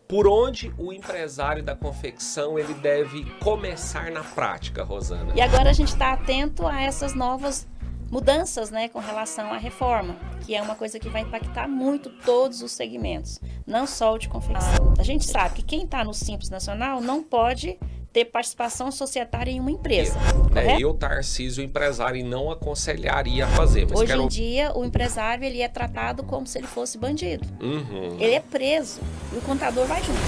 Por onde o empresário da confecção ele deve começar na prática, Rosana? E agora a gente está atento a essas novas mudanças, né, com relação à reforma, que é uma coisa que vai impactar muito todos os segmentos, não só o de confecção. A gente sabe que quem está no Simples Nacional não pode ter participação societária em uma empresa, correto? Eu, Tarcísio, empresário, não aconselharia a fazer. Mas Hoje em dia, o empresário ele é tratado como se ele fosse bandido. Ele é preso e o contador vai junto.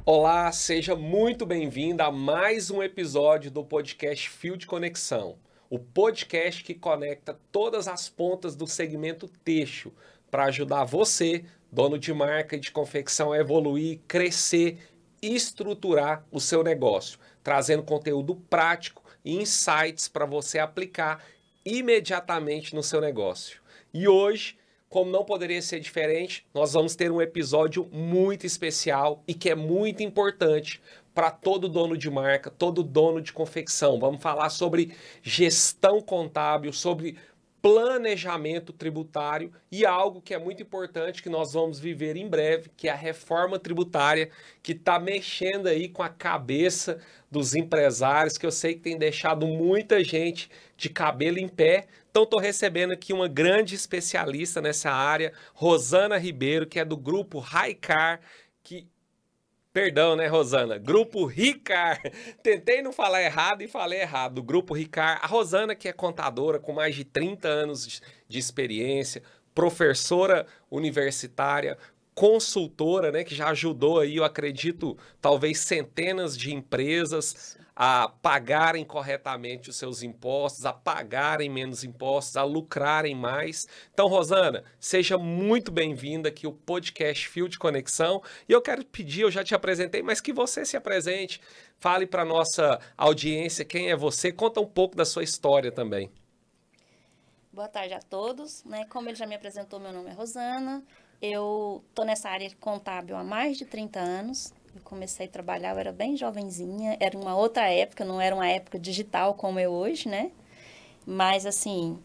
Olá, seja muito bem-vinda a mais um episódio do podcast Fio de Conexão. O podcast que conecta todas as pontas do segmento têxtil para ajudar você, dono de marca e de confecção, a evoluir, crescer e estruturar o seu negócio, trazendo conteúdo prático e insights para você aplicar imediatamente no seu negócio. E hoje, como não poderia ser diferente, nós vamos ter um episódio muito especial e que é muito importante para todo dono de marca, todo dono de confecção. Vamos falar sobre gestão contábil, sobre planejamento tributário e algo que é muito importante que nós vamos viver em breve, que é a reforma tributária, que está mexendo aí com a cabeça dos empresários, que eu sei que tem deixado muita gente de cabelo em pé. Então estou recebendo aqui uma grande especialista nessa área, Rosana Ribeiro, que é do grupo Ricar, que... Perdão, né, Rosana? Grupo Ricar. Tentei não falar errado e falei errado. Do Grupo Ricar. A Rosana, que é contadora com mais de 30 anos de experiência, professora universitária, consultora, né, que já ajudou aí, eu acredito, talvez centenas de empresas a pagarem corretamente os seus impostos, a pagarem menos impostos, a lucrarem mais. Então, Rosana, seja muito bem-vinda aqui ao podcast Fio de Conexão. E eu quero pedir, eu já te apresentei, mas que você se apresente, fale para a nossa audiência quem é você, conta um pouco da sua história também. Boa tarde a todos, né? Como ele já me apresentou, meu nome é Rosana. Eu estou nessa área contábil há mais de 30 anos. Eu comecei a trabalhar, eu era bem jovenzinha, era uma outra época, não era uma época digital como é hoje, né? Mas, assim,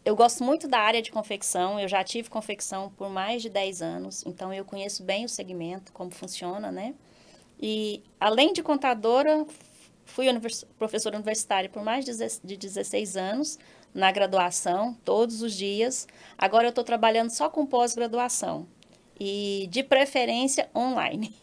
eu gosto muito da área de confecção, eu já tive confecção por mais de 10 anos, então eu conheço bem o segmento, como funciona, né? E, além de contadora, fui professora universitária por mais de 16 anos, na graduação, todos os dias. Agora eu estou trabalhando só com pós-graduação e, de preferência, online.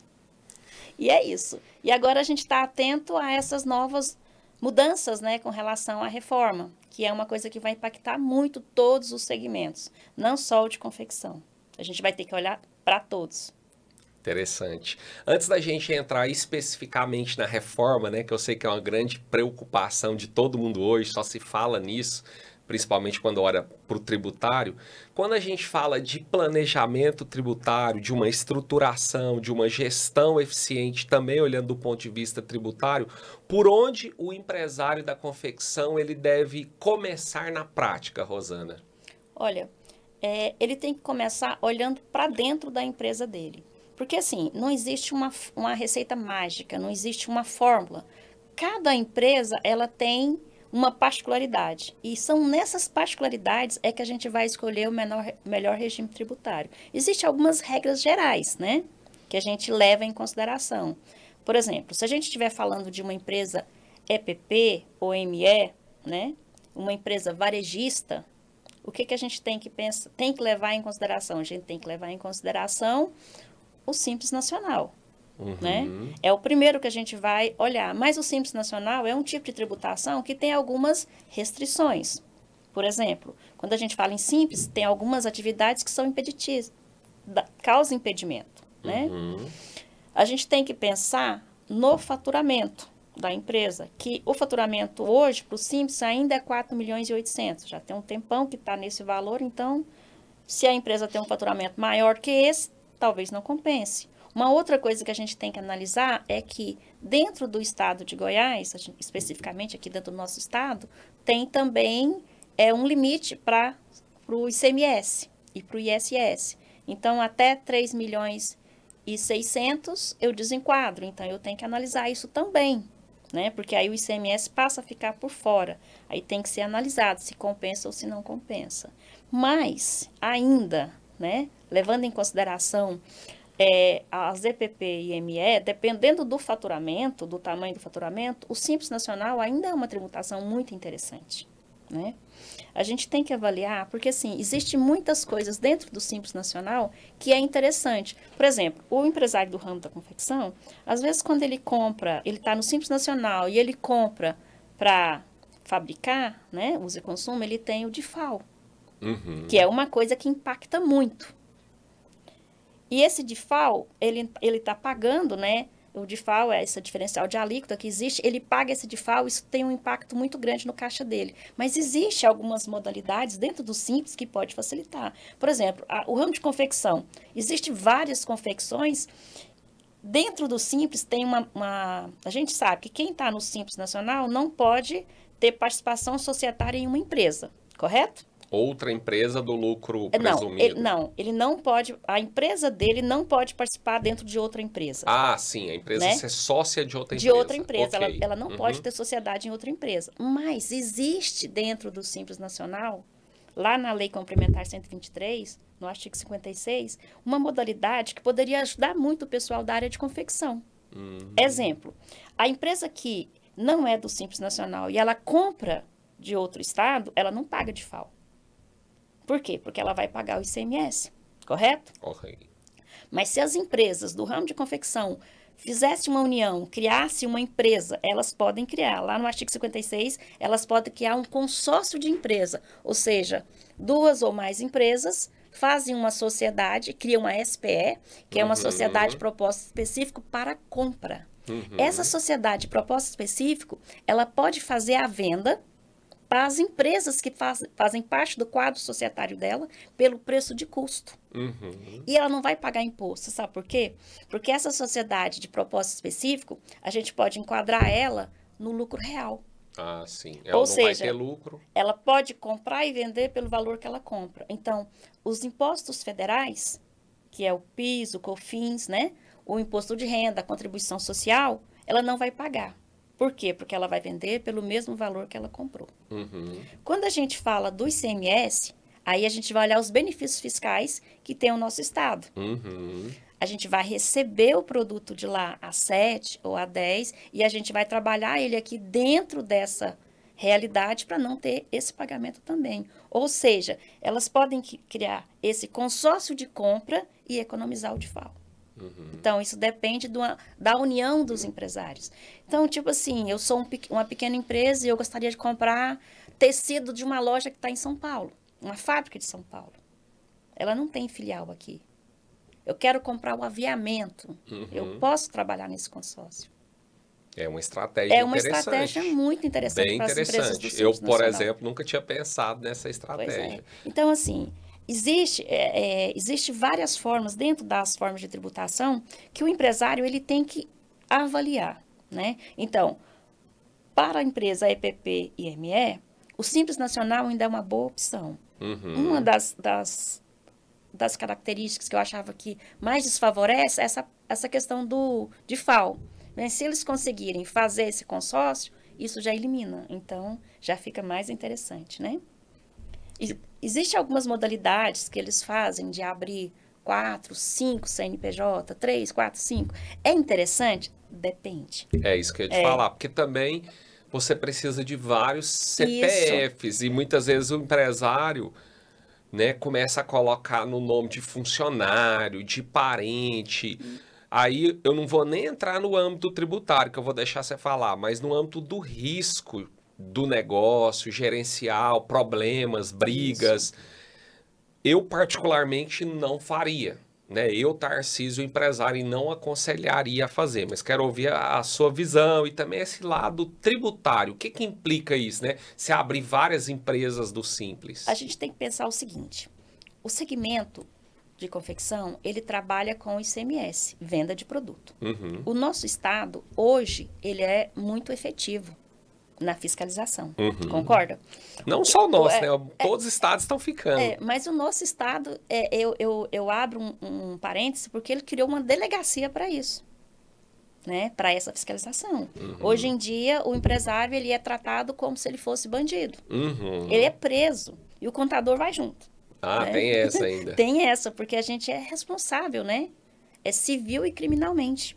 E é isso. E agora a gente está atento a essas novas mudanças, né, com relação à reforma, que é uma coisa que vai impactar muito todos os segmentos, não só o de confecção. A gente vai ter que olhar para todos. Interessante. Antes da gente entrar especificamente na reforma, né, que eu sei que é uma grande preocupação de todo mundo hoje, só se fala nisso, principalmente quando olha para o tributário, quando a gente fala de planejamento tributário, de uma estruturação, de uma gestão eficiente, também olhando do ponto de vista tributário, por onde o empresário da confecção ele deve começar na prática, Rosana? Olha, ele tem que começar olhando para dentro da empresa dele. Porque, assim, não existe uma receita mágica, não existe uma fórmula. Cada empresa, ela tem uma particularidade. E são nessas particularidades é que a gente vai escolher o melhor regime tributário. Existem algumas regras gerais, né? Que a gente leva em consideração. Por exemplo, se a gente estiver falando de uma empresa EPP ou ME, né? Uma empresa varejista, o que a gente tem que pensar, tem que levar em consideração? A gente tem que levar em consideração o Simples Nacional. Né? É o primeiro que a gente vai olhar. Mas o Simples Nacional é um tipo de tributação que tem algumas restrições. Por exemplo, quando a gente fala em Simples, tem algumas atividades que são impeditivas, causa impedimento. Né? A gente tem que pensar no faturamento da empresa, que o faturamento hoje, para o Simples, ainda é 4 milhões e 800. Já tem um tempão que está nesse valor, então, se a empresa tem um faturamento maior que esse, talvez não compense. Uma outra coisa que a gente tem que analisar é que dentro do estado de Goiás, especificamente aqui dentro do nosso estado, tem também um limite para o ICMS e para o ISS. Então, até 3 milhões e 600 eu desenquadro. Então, eu tenho que analisar isso também, né? Porque aí o ICMS passa a ficar por fora. Aí tem que ser analisado se compensa ou se não compensa. Mas, ainda, né? Levando em consideração as EPP e ME, dependendo do faturamento, do tamanho do faturamento, o Simples Nacional ainda é uma tributação muito interessante, né? A gente tem que avaliar, porque assim, existem muitas coisas dentro do Simples Nacional que é interessante. Por exemplo, o empresário do ramo da confecção, às vezes quando ele compra, ele está no Simples Nacional e ele compra para fabricar, né, uso e consumo, ele tem o DIFAL, que é uma coisa que impacta muito. E esse DIFAL, ele está pagando, né? O DIFAL é esse diferencial de alíquota que existe, ele paga esse DIFAL, isso tem um impacto muito grande no caixa dele. Mas existe algumas modalidades dentro do Simples que pode facilitar. Por exemplo, o ramo de confecção. Existem várias confecções. Dentro do Simples tem a gente sabe que quem está no Simples Nacional não pode ter participação societária em uma empresa, correto? Outra empresa do lucro presumido. Ele não pode, a empresa dele não pode participar dentro de outra empresa. Ah, sim, a empresa, né? Ser sócia de outra empresa. De outra empresa, okay. ela não pode ter sociedade em outra empresa. Mas existe dentro do Simples Nacional, lá na Lei Complementar 123, no artigo 56, uma modalidade que poderia ajudar muito o pessoal da área de confecção. Exemplo, a empresa que não é do Simples Nacional e ela compra de outro estado, ela não paga DIFAL. Por quê? Porque ela vai pagar o ICMS, correto? Ok. Mas se as empresas do ramo de confecção fizessem uma união, criassem uma empresa, elas podem criar. Lá no artigo 56, elas podem criar um consórcio de empresa. Ou seja, 2 ou mais empresas fazem uma sociedade, criam uma SPE, que é uma sociedade de propósito específico para compra. Essa sociedade de propósito específico, ela pode fazer a venda para as empresas que fazem parte do quadro societário dela pelo preço de custo. E ela não vai pagar imposto, sabe por quê? Porque essa sociedade de propósito específico, a gente pode enquadrar ela no lucro real. Ah, sim. Ela não vai ter lucro. Ela pode comprar e vender pelo valor que ela compra. Então, os impostos federais, que é o PIS, o COFINS, né? O imposto de renda, a contribuição social, ela não vai pagar. Por quê? Porque ela vai vender pelo mesmo valor que ela comprou. Quando a gente fala do ICMS, aí a gente vai olhar os benefícios fiscais que tem o nosso estado. A gente vai receber o produto de lá a 7 ou a 10 e a gente vai trabalhar ele aqui dentro dessa realidade para não ter esse pagamento também. Ou seja, elas podem criar esse consórcio de compra e economizar o DIFAL. Então, isso depende da união dos empresários. Então, tipo assim, eu sou uma pequena empresa e eu gostaria de comprar tecido de uma loja que está em São Paulo, uma fábrica de São Paulo. Ela não tem filial aqui. Eu quero comprar o aviamento. Eu posso trabalhar nesse consórcio. É uma estratégia interessante. É uma estratégia muito interessante para as empresas do Simples Eu, por Nacional. exemplo, nunca tinha pensado nessa estratégia. Então, assim, existe várias formas, dentro das formas de tributação, que o empresário ele tem que avaliar, né? Então, para a empresa EPP e ME, o Simples Nacional ainda é uma boa opção. Uma das características que eu achava que mais desfavorece é essa questão do DIFAL. Mas se eles conseguirem fazer esse consórcio, isso já elimina. Então, já fica mais interessante, né? Existem algumas modalidades que eles fazem de abrir 4, 5 CNPJ, 3, 4, 5. É interessante? Depende. É isso que eu ia te falar, porque também você precisa de vários CPFs e muitas vezes o empresário, né, começa a colocar no nome de funcionário, de parente. Aí eu não vou nem entrar no âmbito tributário, que eu vou deixar você falar, mas no âmbito do risco do negócio, gerencial, problemas, brigas. Eu particularmente não faria, né? Eu, Tarcísio, empresário, não aconselharia a fazer, mas quero ouvir a sua visão e também esse lado tributário. O que que implica isso, né? Se abrir várias empresas do Simples. A gente tem que pensar o seguinte, o segmento de confecção, ele trabalha com ICMS, venda de produto. O nosso estado, hoje, ele é muito efetivo na fiscalização, concorda? Não só o nosso, né? Todos os estados estão ficando. Mas o nosso estado, eu abro um parêntese, porque ele criou uma delegacia para isso, né? Para essa fiscalização. Hoje em dia, o empresário, ele é tratado como se ele fosse bandido. Ele é preso e o contador vai junto. Ah, né? tem essa ainda. Tem essa, porque a gente é responsável, né? É civil e criminalmente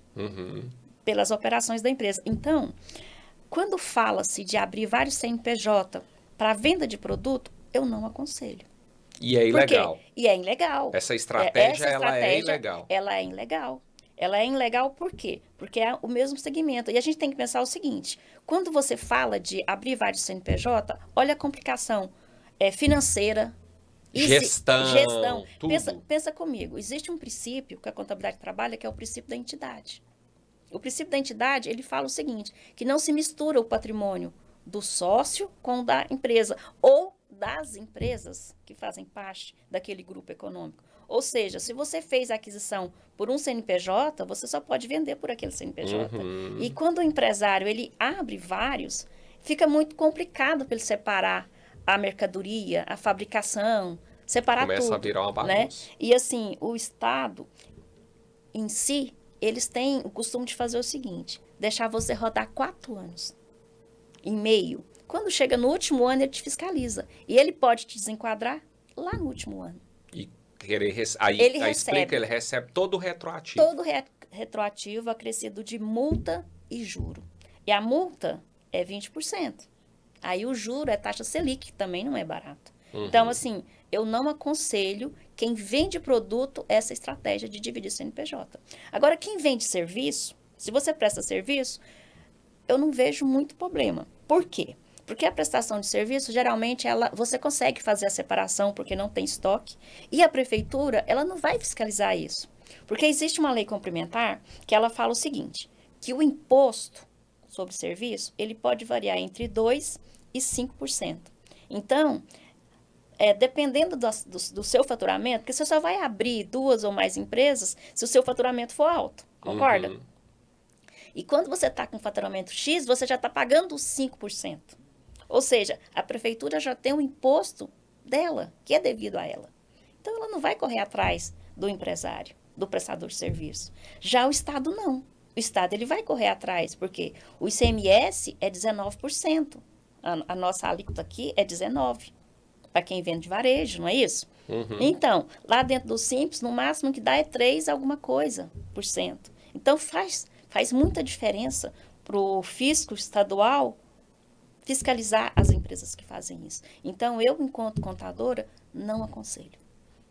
pelas operações da empresa. Então, quando fala-se de abrir vários CNPJ para venda de produto, eu não aconselho. E é Por quê? ilegal. E é ilegal. Essa estratégia, Essa ela é estratégia, ilegal. ela é ilegal. Ela é ilegal por quê? Porque é o mesmo segmento. E a gente tem que pensar o seguinte, quando você fala de abrir vários CNPJ, olha a complicação financeira, gestão. Tudo. Pensa comigo, existe um princípio que a contabilidade trabalha, que é o princípio da entidade. O princípio da entidade, ele fala o seguinte, que não se mistura o patrimônio do sócio com o da empresa, ou das empresas que fazem parte daquele grupo econômico. Ou seja, se você fez a aquisição por um CNPJ, você só pode vender por aquele CNPJ. E quando o empresário ele abre vários, fica muito complicado para ele separar a mercadoria, a fabricação, separar tudo. Começa a virar uma bagunça. Né? E assim, o Estado em si, eles têm o costume de fazer o seguinte, deixar você rodar 4 anos e meio. Quando chega no último ano, ele te fiscaliza. E ele pode te desenquadrar lá no último ano. E aí explica, ele recebe todo o retroativo. Todo retroativo acrescido de multa e juro. E a multa é 20%. Aí o juro é taxa Selic, que também não é barato. Então, assim, eu não aconselho quem vende produto essa estratégia de dividir CNPJ. Agora, quem vende serviço, se você presta serviço, eu não vejo muito problema. Por quê? Porque a prestação de serviço, geralmente, você consegue fazer a separação porque não tem estoque. E a prefeitura, ela não vai fiscalizar isso. Porque existe uma lei complementar que ela fala o seguinte, que o imposto sobre serviço, ele pode variar entre 2% e 5%. Então, dependendo do seu faturamento, porque você só vai abrir 2 ou mais empresas se o seu faturamento for alto, concorda? E quando você está com faturamento X, você já está pagando os 5%. Ou seja, a prefeitura já tem um imposto dela, que é devido a ela. Então, ela não vai correr atrás do empresário, do prestador de serviço. Já o Estado, não. O Estado ele vai correr atrás, porque o ICMS é 19%. A nossa alíquota aqui é 19%, para quem vende de varejo, não é isso? Então, lá dentro do Simples, no máximo que dá é 3 alguma coisa por cento. Então, faz muita diferença para o fisco estadual fiscalizar as empresas que fazem isso. Então, eu, enquanto contadora, não aconselho,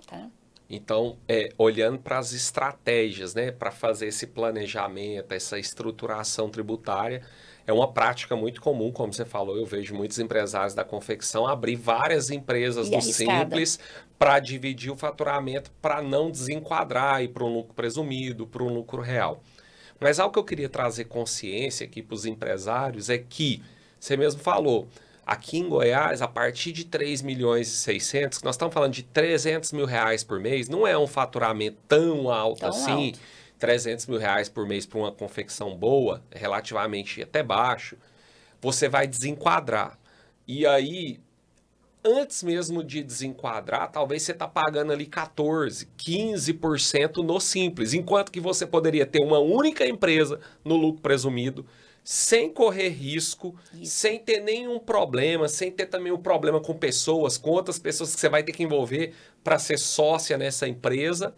tá? Então, olhando para as estratégias, né, para fazer esse planejamento, essa estruturação tributária, é uma prática muito comum, como você falou, eu vejo muitos empresários da confecção abrir várias empresas do Simples para dividir o faturamento, para não desenquadrar e para um lucro presumido, para um lucro real. Mas algo que eu queria trazer consciência aqui para os empresários é que, você mesmo falou, aqui em Goiás, a partir de 3 milhões e 600, nós estamos falando de 300 mil reais por mês, não é um faturamento tão alto assim, 300 mil reais por mês para uma confecção boa, é relativamente até baixo, você vai desenquadrar. E aí, antes mesmo de desenquadrar, talvez você está pagando ali 14%, 15% no Simples, enquanto que você poderia ter uma única empresa no lucro presumido, sem correr risco, sem ter nenhum problema, sem ter também um problema com pessoas, com outras pessoas que você vai ter que envolver para ser sócia nessa empresa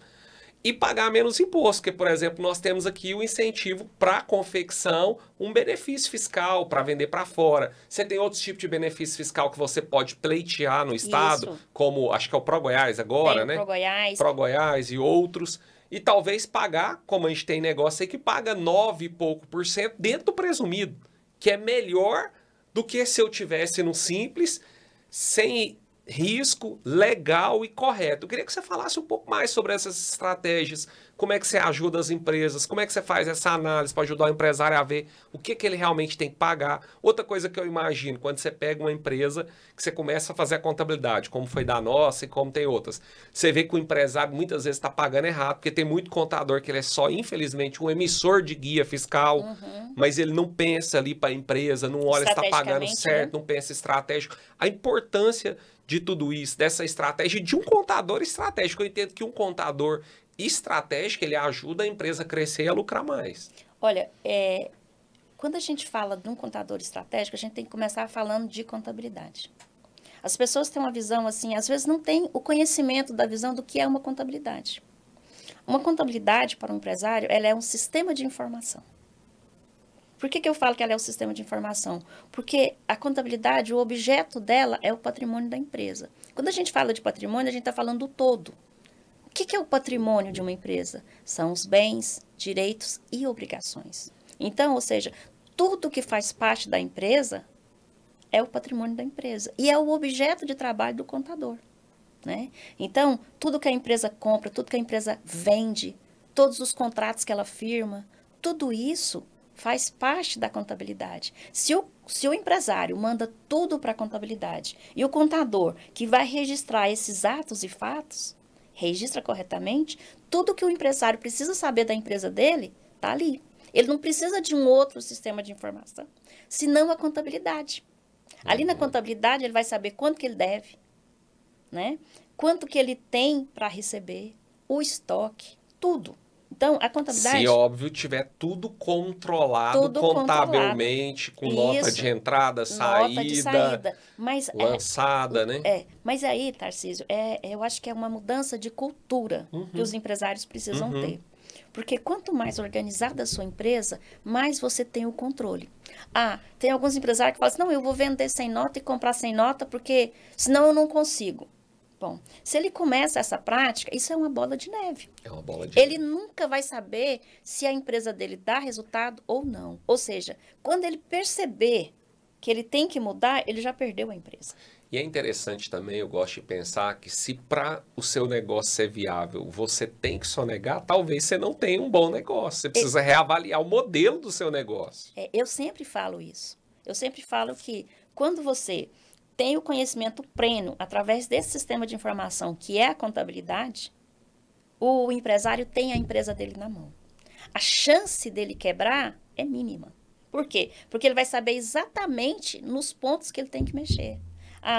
e pagar menos imposto. Porque, por exemplo, nós temos aqui o incentivo para a confecção, um benefício fiscal para vender para fora. Você tem outros tipos de benefício fiscal que você pode pleitear no Estado, como, acho que é o ProGoiás agora, né? ProGoiás e outros. E talvez pagar, como a gente tem negócio aí que paga 9 e pouco por cento dentro do presumido, que é melhor do que se eu tivesse no Simples, sem risco, legal e correto. Eu queria que você falasse um pouco mais sobre essas estratégias, como é que você ajuda as empresas, como é que você faz essa análise para ajudar o empresário a ver o que ele realmente tem que pagar. Outra coisa que eu imagino, quando você pega uma empresa que você começa a fazer a contabilidade, como foi da nossa e como tem outras, você vê que o empresário muitas vezes está pagando errado, porque tem muito contador que ele é só, infelizmente, um emissor de guia fiscal, mas ele não pensa ali para a empresa, não olha se está pagando certo, não pensa estratégico. A importância de tudo isso, dessa estratégia, de um contador estratégico. Eu entendo que um contador estratégico, ele ajuda a empresa a crescer e a lucrar mais. Olha, quando a gente fala de um contador estratégico, a gente tem que começar falando de contabilidade. As pessoas têm uma visão assim, às vezes não têm o conhecimento da visão do que é uma contabilidade. Uma contabilidade para um empresário, ela é um sistema de informação. Por que eu falo que ela é um sistema de informação? Porque a contabilidade, o objeto dela é o patrimônio da empresa. Quando a gente fala de patrimônio, a gente está falando do todo. O que é o patrimônio de uma empresa? São os bens, direitos e obrigações. Então, ou seja, tudo que faz parte da empresa é o patrimônio da empresa. E é o objeto de trabalho do contador, né? Então, tudo que a empresa compra, tudo que a empresa vende, todos os contratos que ela firma, tudo isso faz parte da contabilidade. Se o empresário manda tudo para a contabilidade e o contador, que vai registrar esses atos e fatos, registra corretamente, tudo que o empresário precisa saber da empresa dele está ali. Ele não precisa de um outro sistema de informação, senão a contabilidade. Ali na contabilidade ele vai saber quanto que ele deve, né? Quanto que ele tem para receber, o estoque, tudo. Então, a contabilidade... Se, óbvio, tiver tudo controlado contabilmente, com nota de entrada, saída, mas, lançada, né? Mas aí, Tarcísio, eu acho que é uma mudança de cultura que os empresários precisam ter. Porque quanto mais organizada a sua empresa, mais você tem o controle. Tem alguns empresários que falam assim, não, eu vou vender sem nota e comprar sem nota, porque senão eu não consigo. Bom, se ele começa essa prática, isso é uma bola de neve. É uma bola de neve. Ele nunca vai saber se a empresa dele dá resultado ou não. Ou seja, quando ele perceber que ele tem que mudar, ele já perdeu a empresa. E é interessante também, eu gosto de pensar que se para o seu negócio ser viável, você tem que sonegar, talvez você não tenha um bom negócio. Você precisa reavaliar o modelo do seu negócio. Eu sempre falo isso. Eu sempre falo que quando você tem o conhecimento pleno através desse sistema de informação que é a contabilidade, o empresário tem a empresa dele na mão. A chance dele quebrar é mínima. Por quê? Porque ele vai saber exatamente nos pontos que ele tem que mexer.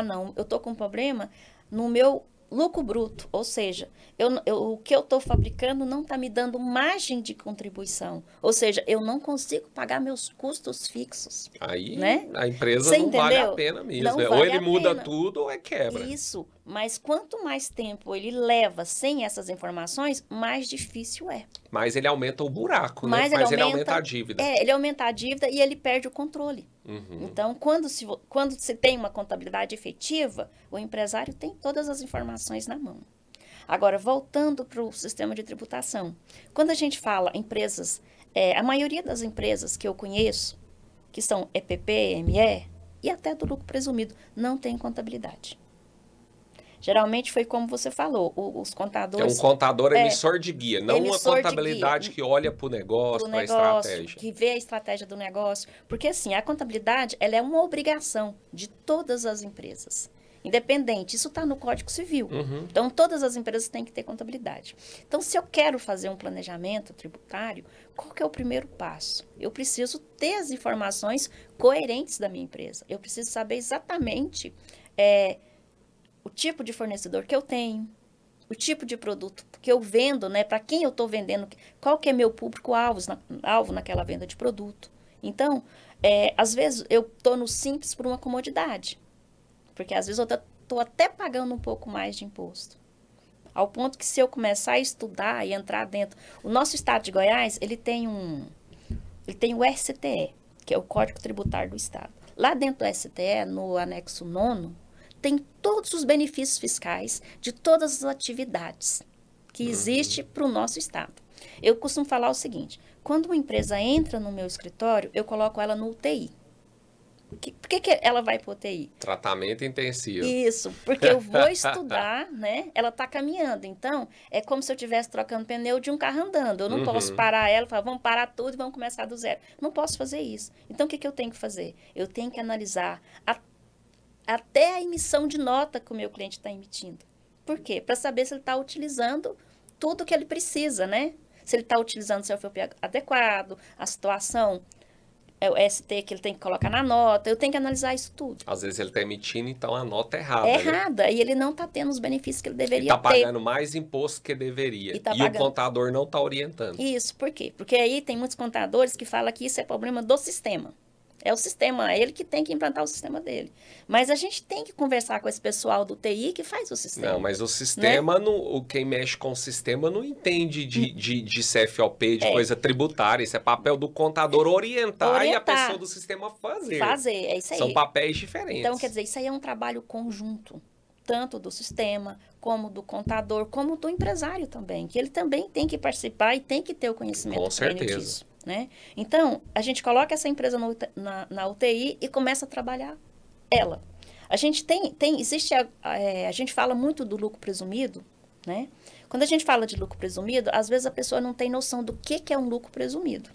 Não, eu estou com um problema no meu lucro bruto, ou seja, o que eu estou fabricando não está me dando margem de contribuição, ou seja, eu não consigo pagar meus custos fixos. Aí, né? a empresa Você não entendeu? vale a pena mesmo. Não Ou vale ele a muda pena. tudo ou é quebra. Isso, mas quanto mais tempo ele leva sem essas informações, mais difícil é. Mas ele aumenta o buraco, né? Mas Ele aumenta a dívida. Ele aumenta a dívida e ele perde o controle. Então, quando se tem uma contabilidade efetiva, o empresário tem todas as informações na mão. Agora, voltando para o sistema de tributação. Quando a gente fala empresas, a maioria das empresas que eu conheço, que são EPP, ME e até do lucro presumido, não tem contabilidade. Geralmente foi como você falou, os contadores... É um contador emissor de guia, não uma contabilidade que olha para o negócio, para a estratégia. Que vê a estratégia do negócio. Porque assim, a contabilidade ela é uma obrigação de todas as empresas. Independente, isso está no Código Civil. Então, todas as empresas têm que ter contabilidade. Então, se eu quero fazer um planejamento tributário, qual que é o primeiro passo? Eu preciso ter as informações coerentes da minha empresa. Eu preciso saber exatamente o tipo de fornecedor que eu tenho, o tipo de produto que eu vendo, né? Para quem eu estou vendendo, qual que é meu público-alvo naquela venda de produto. Então, às vezes, eu estou no simples por uma comodidade. Porque às vezes eu estou até pagando um pouco mais de imposto. Ao ponto que se eu começar a estudar e entrar dentro... O nosso estado de Goiás, ele tem o STE, que é o Código Tributário do Estado. Lá dentro do STE, no anexo 9º, tem todos os benefícios fiscais de todas as atividades que existem para o nosso estado. Eu costumo falar o seguinte, quando uma empresa entra no meu escritório, eu coloco ela no UTI. Por que ela vai para o UTI? Tratamento intensivo. Isso, porque eu vou estudar, né? Ela está caminhando. Então, é como se eu estivesse trocando pneu de um carro andando. Eu não posso parar ela e falar, vamos parar tudo e vamos começar do zero. Não posso fazer isso. Então, o que eu tenho que fazer? Eu tenho que analisar até a emissão de nota que o meu cliente está emitindo. Por quê? Para saber se ele está utilizando tudo que ele precisa, né? Se ele está utilizando o seu FOP adequado, a situação... o ST que ele tem que colocar na nota, eu tenho que analisar isso tudo. Às vezes ele está emitindo, então a nota é errada. É errada, e ele não está tendo os benefícios que ele deveria ter. Está pagando mais imposto que deveria. E o contador não está orientando. Isso, por quê? Porque aí tem muitos contadores que falam que isso é problema do sistema. É o sistema, é ele que tem que implantar o sistema dele. Mas a gente tem que conversar com esse pessoal do TI que faz o sistema. Não, mas o sistema, quem mexe com o sistema não entende de CFOP, de coisa tributária. Isso é papel do contador orientar e a pessoa do sistema fazer. É isso aí. São papéis diferentes. Então, quer dizer, isso aí é um trabalho conjunto, tanto do sistema, como do contador, como do empresário também, que ele também tem que participar e tem que ter o conhecimento disso. Né? Então, a gente coloca essa empresa na UTI e começa a trabalhar ela. A gente a gente fala muito do lucro presumido, né? Quando a gente fala de lucro presumido, às vezes a pessoa não tem noção do que é um lucro presumido.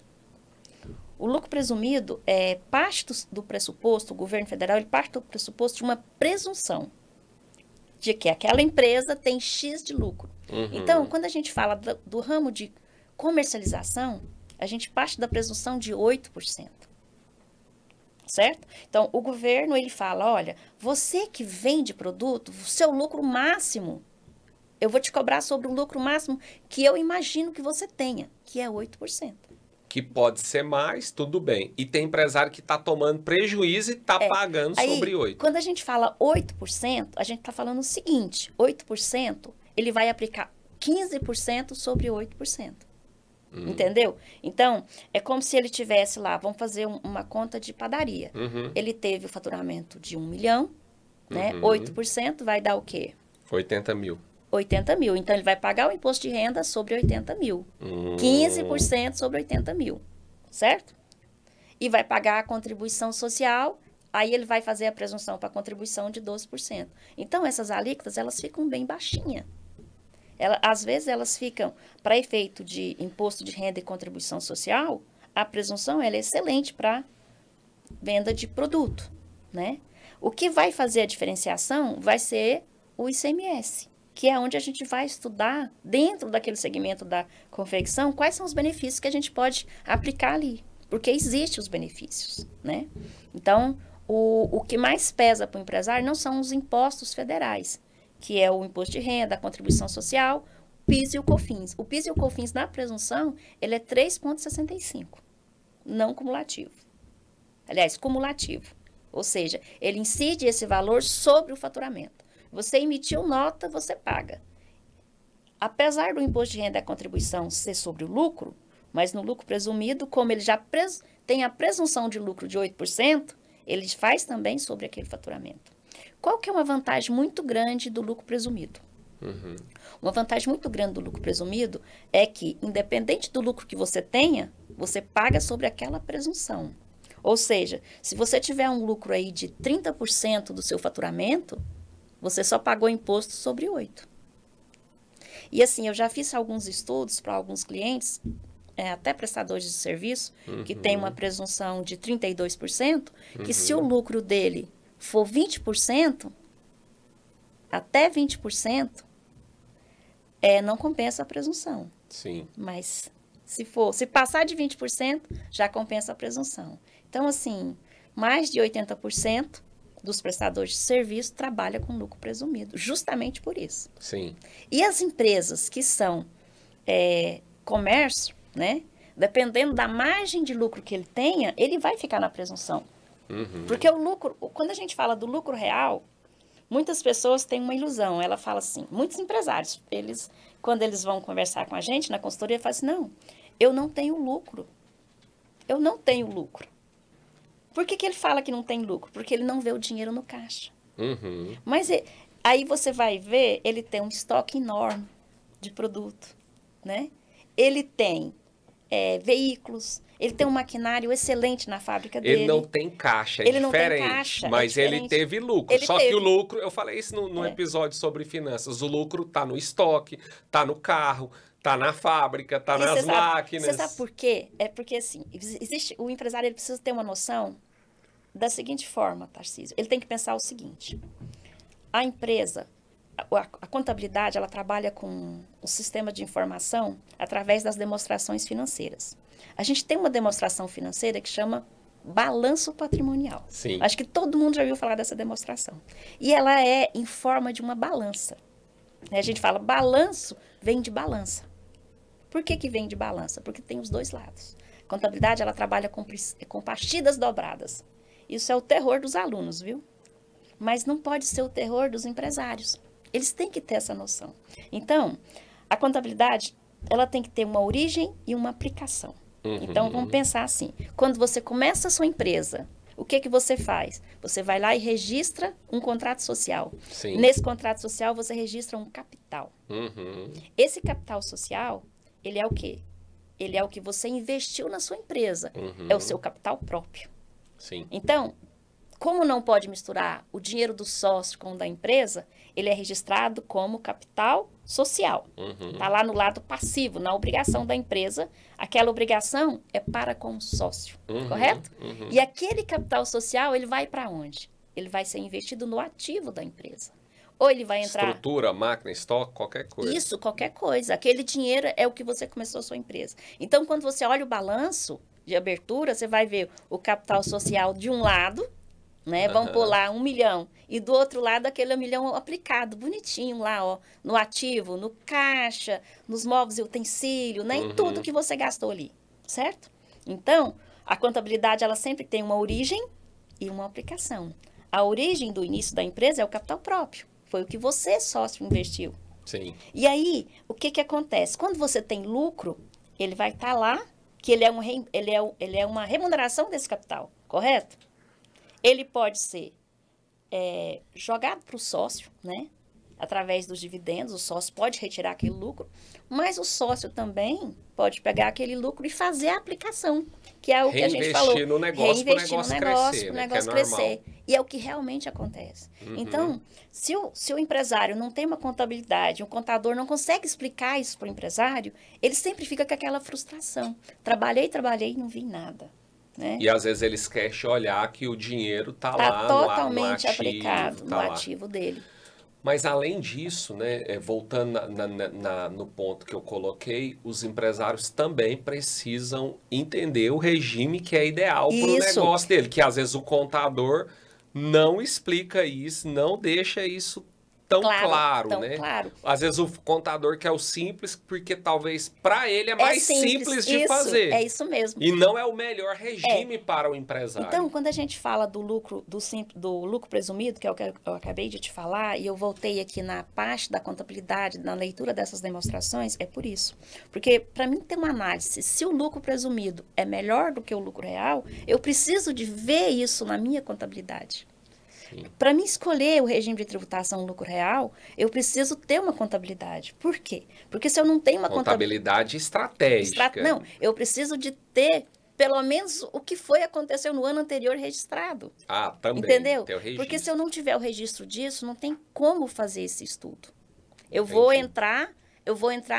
O lucro presumido é parte do pressuposto, o governo federal, ele parte do pressuposto de uma presunção de que aquela empresa tem X de lucro. Então, quando a gente fala do ramo de comercialização, a gente parte da presunção de 8%. Certo? Então, o governo, ele fala, olha, você que vende produto, o seu lucro máximo, eu vou te cobrar sobre um lucro máximo que eu imagino que você tenha, que é 8%. Que pode ser mais, tudo bem. E tem empresário que está tomando prejuízo e está pagando sobre 8%. Quando a gente fala 8%, a gente está falando o seguinte, 8%, ele vai aplicar 15% sobre 8%. Entendeu? Então, é como se ele tivesse lá, vamos fazer uma conta de padaria. Ele teve o faturamento de 1 milhão, né? 8% vai dar o quê? 80 mil. 80 mil. Então, ele vai pagar o imposto de renda sobre 80 mil. 15% sobre 80 mil. Certo? E vai pagar a contribuição social, aí ele vai fazer a presunção para a contribuição de 12%. Então, essas alíquotas, elas ficam bem baixinhas. Às vezes, elas ficam, para efeito de imposto de renda e contribuição social, a presunção ela é excelente para venda de produto, né? O que vai fazer a diferenciação vai ser o ICMS, que é onde a gente vai estudar, dentro daquele segmento da confecção, quais são os benefícios que a gente pode aplicar ali, porque existem os benefícios, né? Então, o que mais pesa para o empresário não são os impostos federais, que é o imposto de renda, a contribuição social, o PIS e o COFINS. O PIS e o COFINS na presunção, ele é 3,65, não cumulativo. Aliás, cumulativo. Ou seja, ele incide esse valor sobre o faturamento. Você emitiu nota, você paga. Apesar do imposto de renda e a contribuição ser sobre o lucro, mas no lucro presumido, como ele já tem a presunção de lucro de 8%, ele faz também sobre aquele faturamento. Qual que é uma vantagem muito grande do lucro presumido? Uma vantagem muito grande do lucro presumido é que, independente do lucro que você tenha, você paga sobre aquela presunção. Ou seja, se você tiver um lucro aí de 30% do seu faturamento, você só pagou imposto sobre 8%. E assim, eu já fiz alguns estudos para alguns clientes, até prestadores de serviço, que tem uma presunção de 32%, que se o lucro dele for 20%, até 20%, não compensa a presunção. Sim. Mas se passar de 20%, já compensa a presunção. Então, assim, mais de 80% dos prestadores de serviço trabalham com lucro presumido, justamente por isso. Sim. E as empresas que são comércio, né? Dependendo da margem de lucro que ele tenha, ele vai ficar na presunção. Porque o lucro, quando a gente fala do lucro real, muitas pessoas têm uma ilusão. Ela fala assim, muitos empresários, quando eles vão conversar com a gente na consultoria, falam assim, não, eu não tenho lucro. Eu não tenho lucro. Por que ele fala que não tem lucro? Porque ele não vê o dinheiro no caixa. Mas aí você vai ver, ele tem um estoque enorme de produto, né? Ele tem veículos, ele tem um maquinário excelente na fábrica dele. Ele não tem caixa, ele diferente, não tem caixa, mas ele teve lucro. Que o lucro, eu falei isso no episódio sobre finanças, o lucro tá no estoque, tá no carro, tá na fábrica, tá nas máquinas. Você sabe por quê? É porque, assim, o empresário ele precisa ter uma noção da seguinte forma, Tarcísio. Ele tem que pensar o seguinte, a empresa, a contabilidade, ela trabalha com o sistema de informação através das demonstrações financeiras. A gente tem uma demonstração financeira que chama balanço patrimonial. Sim. Acho que todo mundo já ouviu falar dessa demonstração. E ela é em forma de uma balança. A gente fala, balanço vem de balança. Por que vem de balança? Porque tem os dois lados. Contabilidade, ela trabalha com partidas dobradas. Isso é o terror dos alunos, viu? Mas não pode ser o terror dos empresários. Eles têm que ter essa noção. Então, a contabilidade, ela tem que ter uma origem e uma aplicação. Então, vamos pensar assim. Quando você começa a sua empresa, o que que você faz? Você vai lá e registra um contrato social. Sim. Nesse contrato social, você registra um capital. Esse capital social, ele é o quê? Ele é o que você investiu na sua empresa. É o seu capital próprio. Sim. Então, como não pode misturar o dinheiro do sócio com o da empresa, ele é registrado como capital social. Está lá no lado passivo, na obrigação da empresa. Aquela obrigação é para com o sócio, correto? E aquele capital social, ele vai para onde? Ele vai ser investido no ativo da empresa. Ou ele vai entrar... Estrutura, máquina, estoque, qualquer coisa. Isso, qualquer coisa. Aquele dinheiro é o que você começou a sua empresa. Então, quando você olha o balanço de abertura, você vai ver o capital social de um lado, né? Vamos pôr lá 1 milhão. E do outro lado, aquele 1 milhão aplicado, bonitinho lá, ó, no ativo, no caixa, nos móveis e utensílios, né? Em tudo que você gastou ali, certo? Então, a contabilidade, ela sempre tem uma origem e uma aplicação. A origem do início da empresa é o capital próprio. Foi o que você, sócio, investiu. Sim. E aí, o que que acontece? Quando você tem lucro, ele vai estar lá, que ele é uma remuneração desse capital, correto? Ele pode ser jogado para o sócio, né? Através dos dividendos, o sócio pode retirar aquele lucro, mas o sócio também pode pegar aquele lucro e fazer a aplicação, que é o que a gente falou. Reinvestir no negócio para o negócio crescer, pro né? negócio Que é crescer. normal. E é o que realmente acontece. Então, se o empresário não tem uma contabilidade, um contador não consegue explicar isso para o empresário, ele sempre fica com aquela frustração. Trabalhei e não vi nada. Né? E às vezes ele esquece de olhar que o dinheiro está Tá lá totalmente no ativo, aplicado tá no lá. ativo dele. Mas além disso, né, voltando no ponto que eu coloquei, os empresários também precisam entender o regime que é ideal para o Isso. negócio dele, que às vezes o contador não explica isso, não deixa isso tão claro, tão né? claro. Às vezes o contador quer o simples, porque talvez para ele é mais simples de isso, fazer. É isso mesmo. E não é o melhor regime para o empresário. Então, quando a gente fala do lucro, do lucro presumido, que é o que eu acabei de te falar, e eu voltei aqui na parte da contabilidade, na leitura dessas demonstrações, é por isso. Porque, para mim ter uma análise, se o lucro presumido é melhor do que o lucro real, eu preciso de ver isso na minha contabilidade. Para mim escolher o regime de tributação lucro real, eu preciso ter uma contabilidade. Por quê? Porque se eu não tenho uma contabilidade estratégica. Não, eu preciso de ter pelo menos o que aconteceu no ano anterior registrado. Ah, também. Entendeu? Ter o registro. Porque se eu não tiver o registro disso, não tem como fazer esse estudo. Eu vou entrar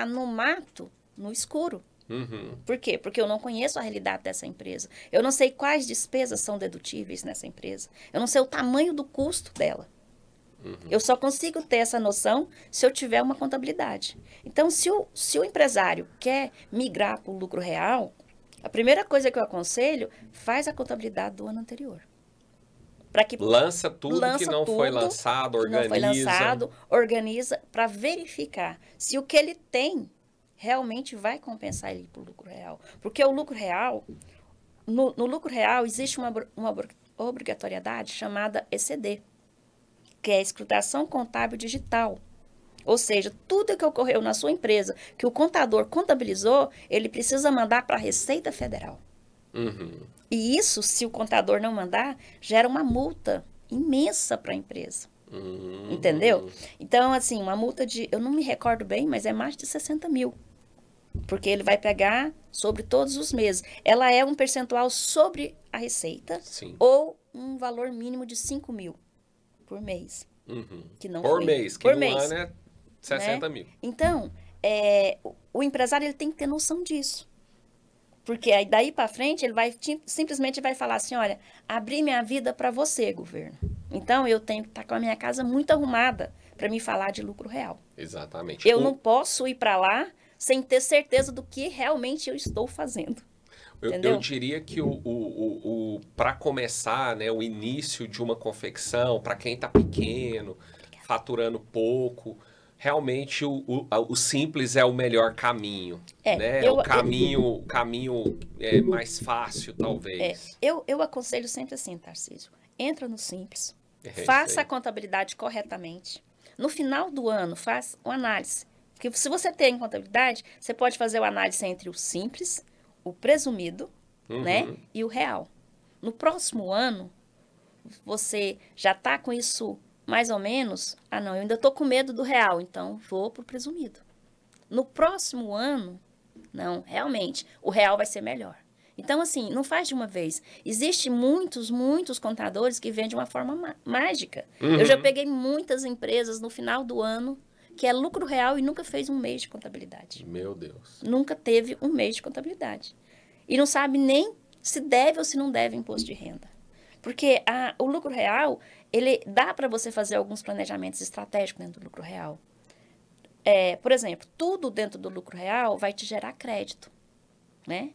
no mato, no escuro. Por quê? Porque eu não conheço a realidade dessa empresa. Eu não sei quais despesas são dedutíveis nessa empresa. Eu não sei o tamanho do custo dela. Eu só consigo ter essa noção se eu tiver uma contabilidade. Então, se o empresário quer migrar para o lucro real, a primeira coisa que eu aconselho, faz a contabilidade do ano anterior. Lança tudo que não foi lançado, organiza para verificar se o que ele tem realmente vai compensar ele para o lucro real. Porque o lucro real, no lucro real existe uma obrigatoriedade chamada ECD, que é a escrutação contábil digital. Ou seja, tudo que ocorreu na sua empresa, que o contador contabilizou, ele precisa mandar para a Receita Federal. E isso, se o contador não mandar, gera uma multa imensa para a empresa. Entendeu? Então, assim, uma multa eu não me recordo bem, mas é mais de 60 mil. Porque ele vai pegar sobre todos os meses. Ela é um percentual sobre a receita. Sim. Ou um valor mínimo de 5 mil por mês. Que não por foi. mês, que por no mês, ano é 60 mil. Então, o empresário ele tem que ter noção disso. Porque aí daí para frente ele vai simplesmente vai falar assim, olha, abri minha vida para você, governo. Então eu tenho que estar com a minha casa muito arrumada para me falar de lucro real. Exatamente. Eu não posso ir para lá sem ter certeza do que realmente eu estou fazendo. Eu diria que para começar, né, o início de uma confecção, para quem está pequeno, faturando pouco, realmente o simples é o melhor caminho, né? O caminho é mais fácil, talvez. Eu aconselho sempre assim, Tarcísio. Entra no simples, É faça a contabilidade corretamente. No final do ano, faça uma análise. Porque se você tem contabilidade, você pode fazer uma análise entre o simples, o presumido, né, e o real. No próximo ano, você já está com isso mais ou menos, não, eu ainda estou com medo do real, então vou para o presumido. No próximo ano, não, realmente, o real vai ser melhor. Então, assim, não faz de uma vez. Existem muitos contadores que vendem de uma forma mágica. Eu já peguei muitas empresas no final do ano que é lucro real e nunca fez um mês de contabilidade. Meu Deus. Nunca teve um mês de contabilidade. E não sabe nem se deve ou se não deve imposto de renda. Porque o lucro real, ele dá para você fazer alguns planejamentos estratégicos dentro do lucro real. Por exemplo, tudo dentro do lucro real vai te gerar crédito, né?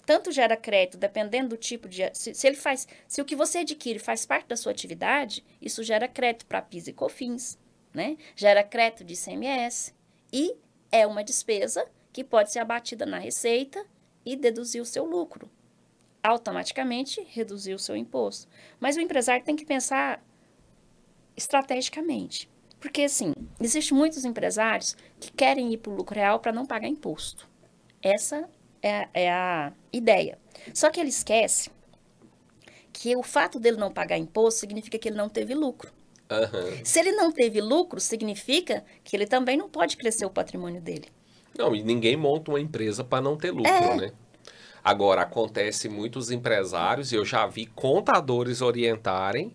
Tanto gera crédito, dependendo do tipo de... Se o que você adquire faz parte da sua atividade, isso gera crédito para PIS e COFINS, né? Gera crédito de ICMS e é uma despesa que pode ser abatida na receita e deduzir o seu lucro. Automaticamente reduzir o seu imposto. Mas o empresário tem que pensar estrategicamente. Porque, assim, existem muitos empresários que querem ir para o lucro real para não pagar imposto. Essa é a ideia. Só que ele esquece que o fato dele não pagar imposto significa que ele não teve lucro. Se ele não teve lucro, significa que ele também não pode crescer o patrimônio dele. Não, e ninguém monta uma empresa para não ter lucro, né? Agora, acontece muitos empresários, e eu já vi contadores orientarem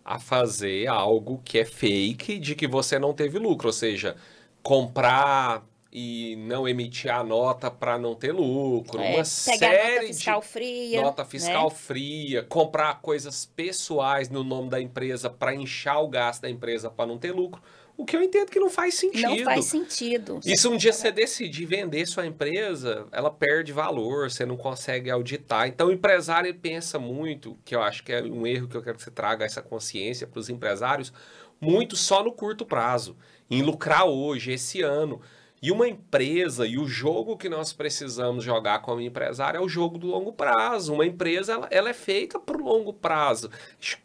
a fazer algo que é fake, de que você não teve lucro, ou seja, comprar e não emitir a nota para não ter lucro, uma série de nota fiscal fria, comprar coisas pessoais no nome da empresa para inchar o gasto da empresa para não ter lucro. O que eu entendo que não faz sentido. Não faz sentido. E se um dia você decidir vender sua empresa, ela perde valor, você não consegue auditar. Então o empresário pensa muito, que eu acho que é um erro que eu quero que você traga essa consciência para os empresários, muito só no curto prazo, em lucrar hoje, esse ano. E uma empresa, e o jogo que nós precisamos jogar como empresário é o jogo do longo prazo. Uma empresa, ela é feita para o longo prazo.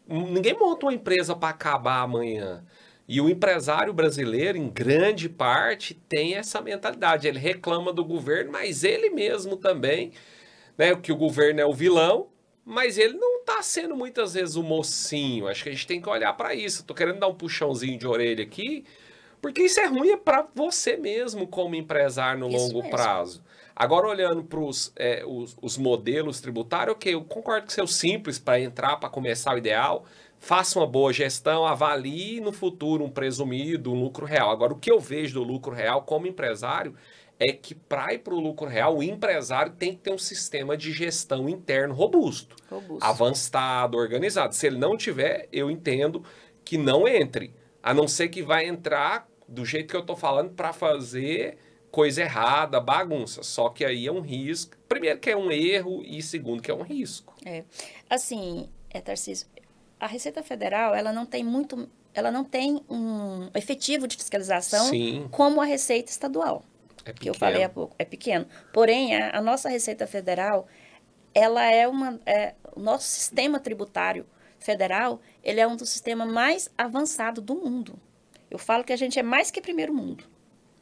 Ninguém monta uma empresa para acabar amanhã. E o empresário brasileiro, em grande parte, tem essa mentalidade. Ele reclama do governo, mas ele mesmo também, né? Que o governo é o vilão, mas ele não está sendo muitas vezes o mocinho. Acho que a gente tem que olhar para isso. Estou querendo dar um puxãozinho de orelha aqui, porque isso é ruim para você mesmo como empresário no longo prazo. Agora, olhando para os modelos tributários, ok, eu concordo que seja simples para entrar, para começar o ideal. Faça uma boa gestão, avalie no futuro um presumido, um lucro real. Agora, o que eu vejo do lucro real como empresário é que para ir para o lucro real, o empresário tem que ter um sistema de gestão interno robusto. Avançado, organizado. Se ele não tiver, eu entendo que não entre. A não ser que vai entrar do jeito que eu estou falando para fazer coisa errada, bagunça. Só que aí é um risco. Primeiro que é um erro e segundo que é um risco. Assim, Tarcísio, a Receita Federal, ela não tem um efetivo de fiscalização como a Receita Estadual. Que eu falei há pouco. É pequeno. Porém, a nossa Receita Federal, ela o nosso sistema tributário federal, ele é um dos sistemas mais avançados do mundo. Eu falo que a gente é mais que primeiro mundo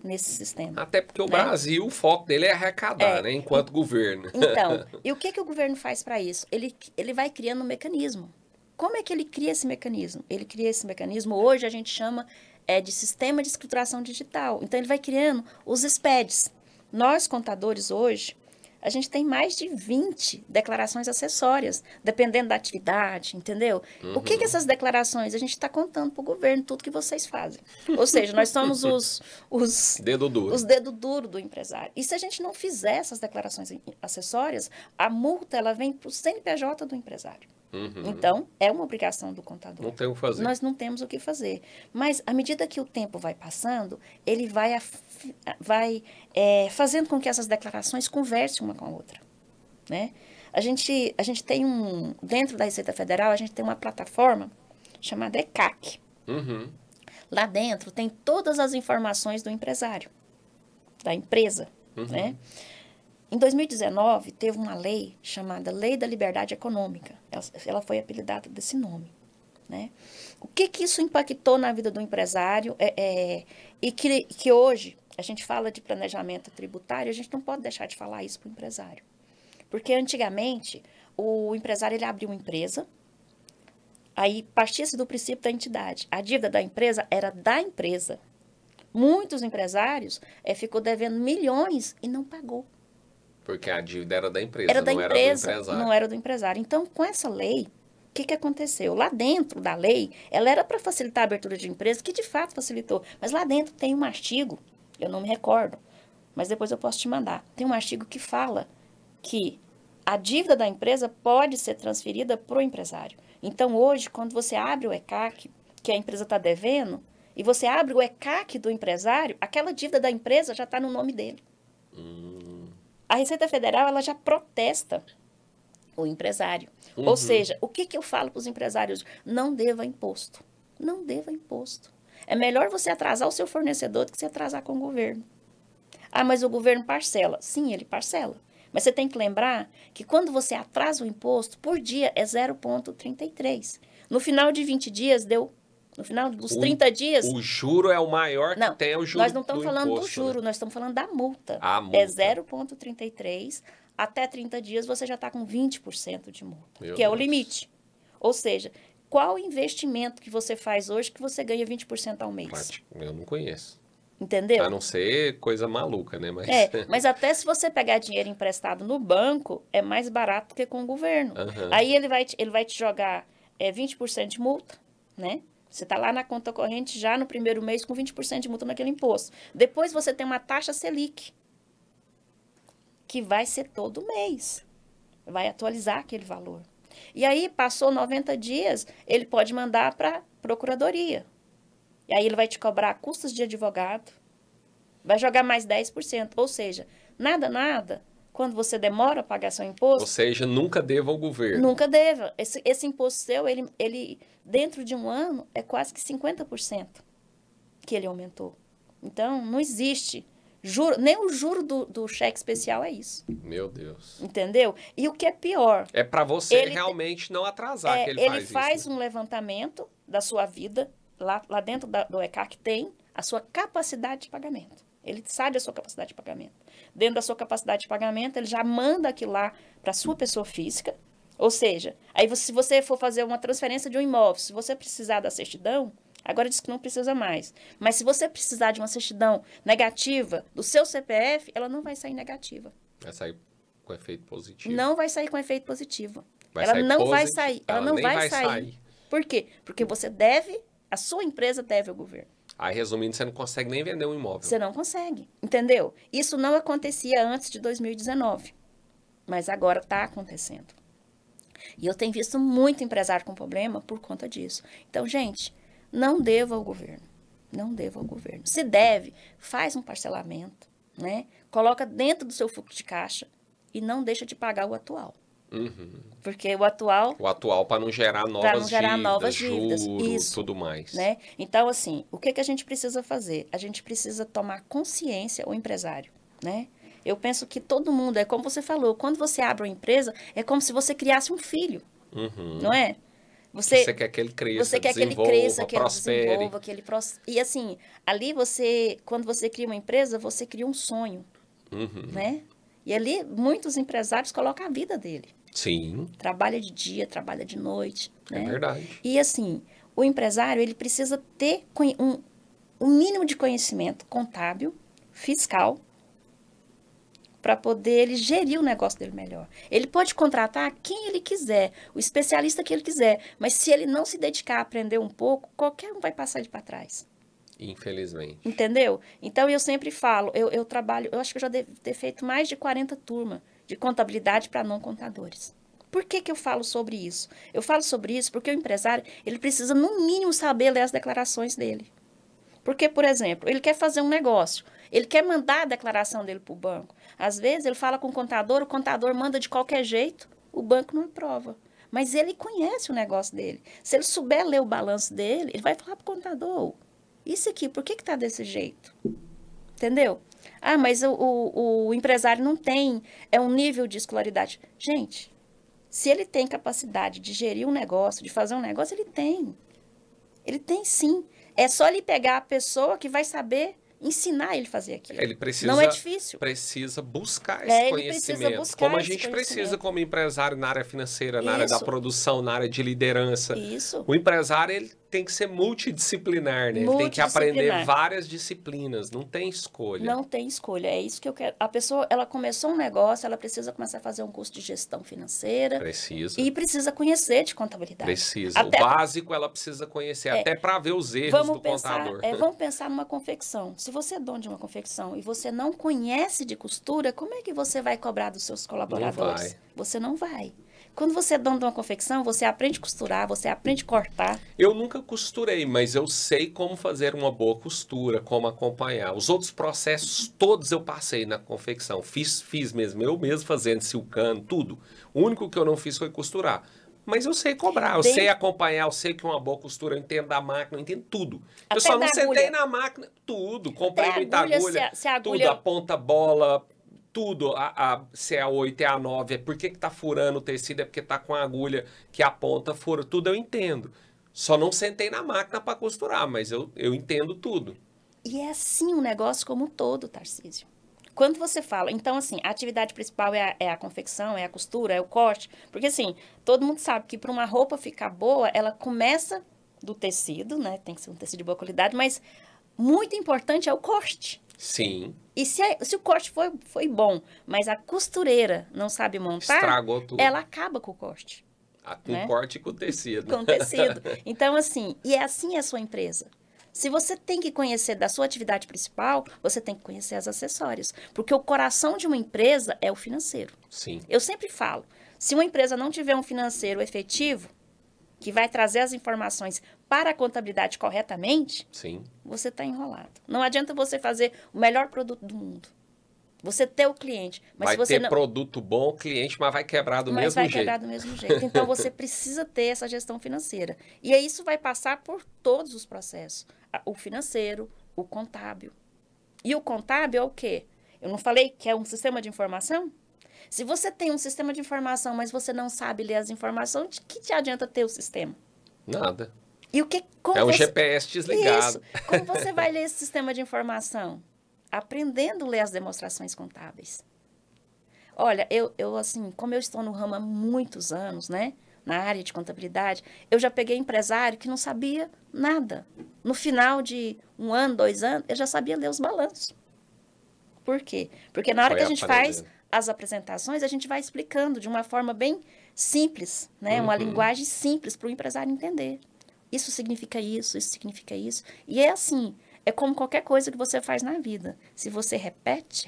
nesse sistema. Até porque o Brasil, o foco dele é arrecadar, né? Enquanto governo. Então, e o que o governo faz para isso? Ele vai criando um mecanismo. Como é que ele cria esse mecanismo? Ele cria esse mecanismo, hoje a gente chama de Sistema de Escrituração Digital. Então, ele vai criando os SPEDs. Nós, contadores, hoje, a gente tem mais de 20 declarações acessórias, dependendo da atividade, entendeu? O que essas declarações? A gente está contando para o governo tudo que vocês fazem. Ou seja, nós somos os dedo duro. Os dedo duro do empresário. E se a gente não fizer essas declarações acessórias, a multa ela vem para o CNPJ do empresário. Então, é uma obrigação do contador. Não tem o que fazer. Nós não temos o que fazer. Mas, à medida que o tempo vai passando, ele vai fazendo com que essas declarações conversem uma com a outra. Né? A gente tem dentro da Receita Federal, a gente tem uma plataforma chamada ECAC. Lá dentro tem todas as informações do empresário, da empresa, né? Em 2019, teve uma lei chamada Lei da Liberdade Econômica. Ela foi apelidada desse nome, né? O que isso impactou na vida do empresário e que hoje a gente fala de planejamento tributário, a gente não pode deixar de falar isso para o empresário. Porque antigamente, o empresário ele abriu uma empresa, aí partia-se do princípio da entidade. A dívida da empresa era da empresa. Muitos empresários ficou devendo milhões e não pagou. Porque a dívida era da empresa, Era da não empresa, era do empresário. não era do empresário. Então, com essa lei, o que aconteceu? Lá dentro da lei, ela era para facilitar a abertura de empresa, que de fato facilitou. Mas lá dentro tem um artigo, eu não me recordo, mas depois eu posso te mandar. Tem um artigo que fala que a dívida da empresa pode ser transferida para o empresário. Então, hoje, quando você abre o ECAC, que a empresa está devendo, e você abre o ECAC do empresário, aquela dívida da empresa já está no nome dele. A Receita Federal, ela já protesta o empresário. Ou seja, o que eu falo para os empresários? Não deva imposto. Não deva imposto. É melhor você atrasar o seu fornecedor do que você atrasar com o governo. Ah, mas o governo parcela. Sim, ele parcela. Mas você tem que lembrar que quando você atrasa o imposto, por dia é 0,33. No final de 20 dias, deu... No final dos 30 dias... O juro é o maior que tem, o juro nós não estamos falando imposto, do juro, né? nós estamos falando da multa. A multa. É 0,33. Até 30 dias você já está com 20% de multa, que é o limite. Ou seja, qual investimento que você faz hoje que você ganha 20% ao mês? Eu não conheço. Entendeu? A não ser coisa maluca, né? Mas... mas até se você pegar dinheiro emprestado no banco, é mais barato do que com o governo. Aí ele vai te jogar 20% de multa, né? Você está lá na conta corrente já no primeiro mês com 20% de multa naquele imposto. Depois você tem uma taxa Selic, que vai ser todo mês. Vai atualizar aquele valor. E aí, passou 90 dias, ele pode mandar para a procuradoria. E aí ele vai te cobrar custos de advogado, vai jogar mais 10%. Ou seja, nada, quando você demora a pagar seu imposto... Ou seja, nunca deva ao governo. Nunca deva. Esse imposto seu, ele dentro de um ano, é quase que 50% que ele aumentou. Então, não existe... nem o juro do cheque especial é isso. Meu Deus. Entendeu? E o que é pior... É para você realmente não atrasar que ele faz isso, um levantamento da sua vida, lá dentro do ECAC tem a sua capacidade de pagamento. Ele sabe a sua capacidade de pagamento. Dentro da sua capacidade de pagamento, ele já manda aquilo lá para a sua pessoa física. Ou seja, aí se você for fazer uma transferência de um imóvel, se você precisar da certidão... Agora diz que não precisa mais. Mas se você precisar de uma certidão negativa do seu CPF, ela não vai sair negativa. Vai sair com efeito positivo. Não vai sair com efeito positivo. Vai ela sair não vai positivo. sair. Ela não vai sair. Por quê? Porque você deve, a sua empresa deve ao governo. Aí, resumindo, você não consegue nem vender um imóvel. Você não consegue, entendeu? Isso não acontecia antes de 2019. Mas agora está acontecendo. E eu tenho visto muito empresário com problema por conta disso. Então, gente... Não deva ao governo. Não deva ao governo. Se deve, faz um parcelamento, né? Coloca dentro do seu fluxo de caixa e não deixa de pagar o atual. Porque o atual... O atual para não gerar novas dívidas, juros, isso, tudo mais. Né? Então, assim, o que a gente precisa fazer? A gente precisa tomar consciência, o empresário, né? Eu penso que todo mundo, é como você falou, quando você abre uma empresa, é como se você criasse um filho, não é? Você quer que ele cresça, que ele desenvolva, E assim, ali quando você cria uma empresa, você cria um sonho, né? E ali, muitos empresários colocam a vida dele. Sim. Trabalha de dia, trabalha de noite. É verdade. E assim, o empresário, ele precisa ter um mínimo de conhecimento contábil, fiscal, para poder ele gerir o negócio dele melhor. Ele pode contratar quem ele quiser, o especialista que ele quiser, mas se ele não se dedicar a aprender um pouco, qualquer um vai passar ele para trás. Infelizmente. Entendeu? Então, eu sempre falo, eu trabalho, eu acho que eu já devo ter feito mais de 40 turmas de contabilidade para não contadores. Por que eu falo sobre isso? Eu falo sobre isso porque o empresário, ele precisa, no mínimo, saber ler as declarações dele. Porque, por exemplo, ele quer fazer um negócio, ele quer mandar a declaração dele para o banco. Às vezes, ele fala com o contador manda de qualquer jeito, o banco não aprova. Mas ele conhece o negócio dele. Se ele souber ler o balanço dele, ele vai falar para o contador, Isso aqui, por que está desse jeito? Entendeu? Ah, mas o empresário não tem um nível de escolaridade. Gente, se ele tem capacidade de gerir um negócio, de fazer um negócio, ele tem. Ele tem sim. É só ele pegar a pessoa que vai saber ensinar ele a fazer aquilo. Ele precisa, não é difícil. Precisa buscar esse conhecimento. Buscar como a gente precisa como empresário na área financeira, na área da produção, na área de liderança. Isso. O empresário, ele tem que ser multidisciplinar, né? Ele tem que aprender várias disciplinas, não tem escolha. Não tem escolha, é isso que eu quero. A pessoa, ela começou um negócio, ela precisa começar a fazer um curso de gestão financeira. Precisa. E precisa conhecer de contabilidade. Precisa. Até, o básico ela precisa conhecer, até para ver os erros do contador. Vamos pensar numa confecção. Se você é dono de uma confecção e você não conhece de costura, como é que você vai cobrar dos seus colaboradores? Não vai. Você não vai. Quando você é dono de uma confecção, você aprende a costurar, você aprende a cortar. Eu nunca costurei, mas eu sei como fazer uma boa costura, como acompanhar. Os outros processos todos eu passei na confecção. Fiz mesmo, eu mesmo fazendo silcando, tudo. O único que eu não fiz foi costurar. Mas eu sei cobrar, eu sei acompanhar, eu sei que uma boa costura, eu entendo da máquina, eu entendo tudo. Até eu só não sentei na máquina, tudo. Comprei muita agulha, tudo, a ponta bola... Tudo, se é a 8, é a 9, por que tá furando o tecido, é porque tá com a agulha que a ponta fura, tudo eu entendo. Só não sentei na máquina para costurar, mas eu entendo tudo. E é assim um negócio como um todo, Tarcísio. Quando você fala, então assim, a atividade principal é a confecção, é a costura, é o corte, porque assim, todo mundo sabe que para uma roupa ficar boa, ela começa do tecido, né, tem que ser um tecido de boa qualidade, mas muito importante é o corte. Sim. E se o corte foi bom, mas a costureira não sabe montar, estragou tudo. Ela acaba com o corte. Com o corte e com o tecido. Com o tecido. Então, assim, e é assim a sua empresa. Se você tem que conhecer da sua atividade principal, você tem que conhecer as acessórias. Porque o coração de uma empresa é o financeiro. Sim. Eu sempre falo, se uma empresa não tiver um financeiro efetivo, que vai trazer as informações para a contabilidade corretamente, sim, você está enrolado. Não adianta você fazer o melhor produto do mundo. Você ter o cliente. Mas vai se você ter produto bom, cliente, mas vai quebrar do mesmo jeito. Mas vai quebrar do mesmo jeito. Então, você precisa ter essa gestão financeira. E aí, isso vai passar por todos os processos. O financeiro, o contábil. E o contábil é o quê? Eu não falei que é um sistema de informação? Se você tem um sistema de informação, mas você não sabe ler as informações, de que te adianta ter o sistema? Nada. E é um GPS desligado. Isso. Como você vai ler esse sistema de informação? Aprendendo a ler as demonstrações contábeis. Olha, eu assim, como eu estou no ramo há muitos anos, né? Na área de contabilidade, eu já peguei empresário que não sabia nada. No final de 1 ano, 2 anos, eu já sabia ler os balanços. Por quê? Porque na hora que a gente faz as apresentações, a gente vai explicando de uma forma bem simples, né? Uma linguagem simples para o empresário entender. Isso significa isso, isso significa isso. E é assim, é como qualquer coisa que você faz na vida. Se você repete,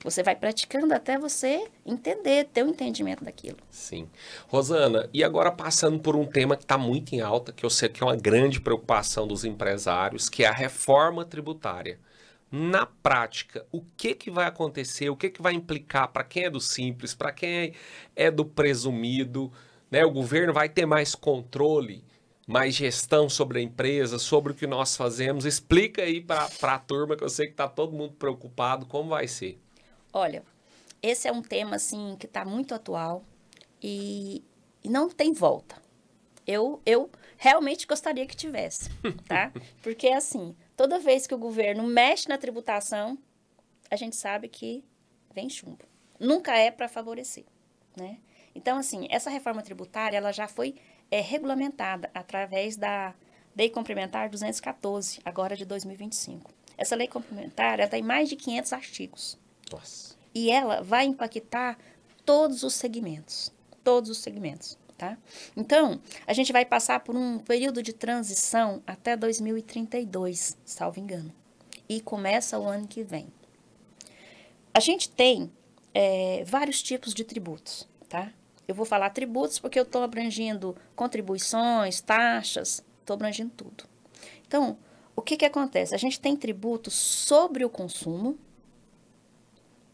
você vai praticando até você entender, ter um entendimento daquilo. Sim. Rosana, e agora passando por um tema que está muito em alta, que eu sei que é uma grande preocupação dos empresários, que é a reforma tributária. Na prática, o que vai acontecer, o que vai implicar para quem é do simples, para quem é do presumido, né? O governo vai ter mais controle, mais gestão sobre a empresa, sobre o que nós fazemos. Explica aí para a turma, que eu sei que está todo mundo preocupado, como vai ser. Olha, esse é um tema assim que está muito atual e não tem volta. Eu realmente gostaria que tivesse, tá? Porque assim, toda vez que o governo mexe na tributação, a gente sabe que vem chumbo. Nunca é para favorecer, né? Então, assim, essa reforma tributária, ela já foi regulamentada através da Lei Complementar 214, agora de 2025. Essa lei complementar, ela tem mais de 500 artigos. Nossa. E ela vai impactar todos os segmentos, tá? Então, a gente vai passar por um período de transição até 2032, salvo engano. E começa o ano que vem. A gente tem vários tipos de tributos, tá? Eu vou falar tributos porque eu estou abrangindo contribuições, taxas, estou abrangindo tudo. Então, o que acontece? A gente tem tributos sobre o consumo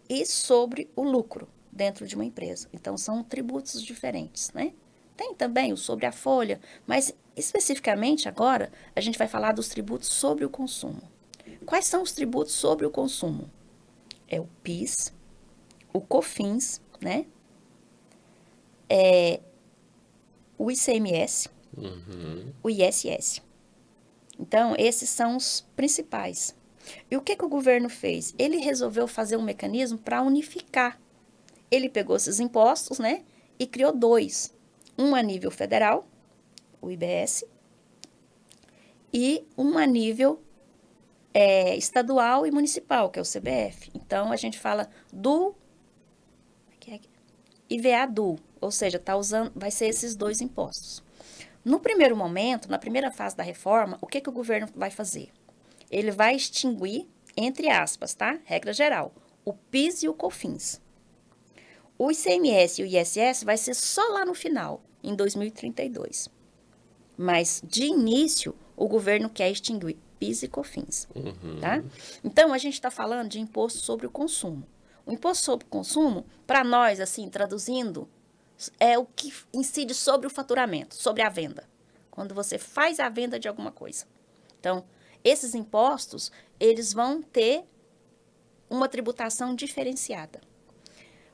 e sobre o lucro dentro de uma empresa. Então, são tributos diferentes, né? Tem também o sobre a folha, mas Especificamente agora, a gente vai falar dos tributos sobre o consumo. Quais são os tributos sobre o consumo? É o PIS, o COFINS, né? O ICMS, o ISS. Então, esses são os principais. E o que o governo fez? Ele resolveu fazer um mecanismo para unificar. Ele pegou esses impostos, né? E criou dois. Um a nível federal, o IBS, e um a nível estadual e municipal, que é o CBF. Então, a gente fala do IVA-DU, ou seja, vai ser esses dois impostos. No primeiro momento, na primeira fase da reforma, o que o governo vai fazer? Ele vai extinguir, entre aspas, tá? Regra geral, o PIS e o COFINS. O ICMS e o ISS vai ser só lá no final, em 2032. Mas, de início, o governo quer extinguir PIS e COFINS, tá? Então, a gente está falando de imposto sobre o consumo. O imposto sobre o consumo, para nós, assim, traduzindo, é o que incide sobre o faturamento, sobre a venda. Quando você faz a venda de alguma coisa. Então, esses impostos, eles vão ter uma tributação diferenciada.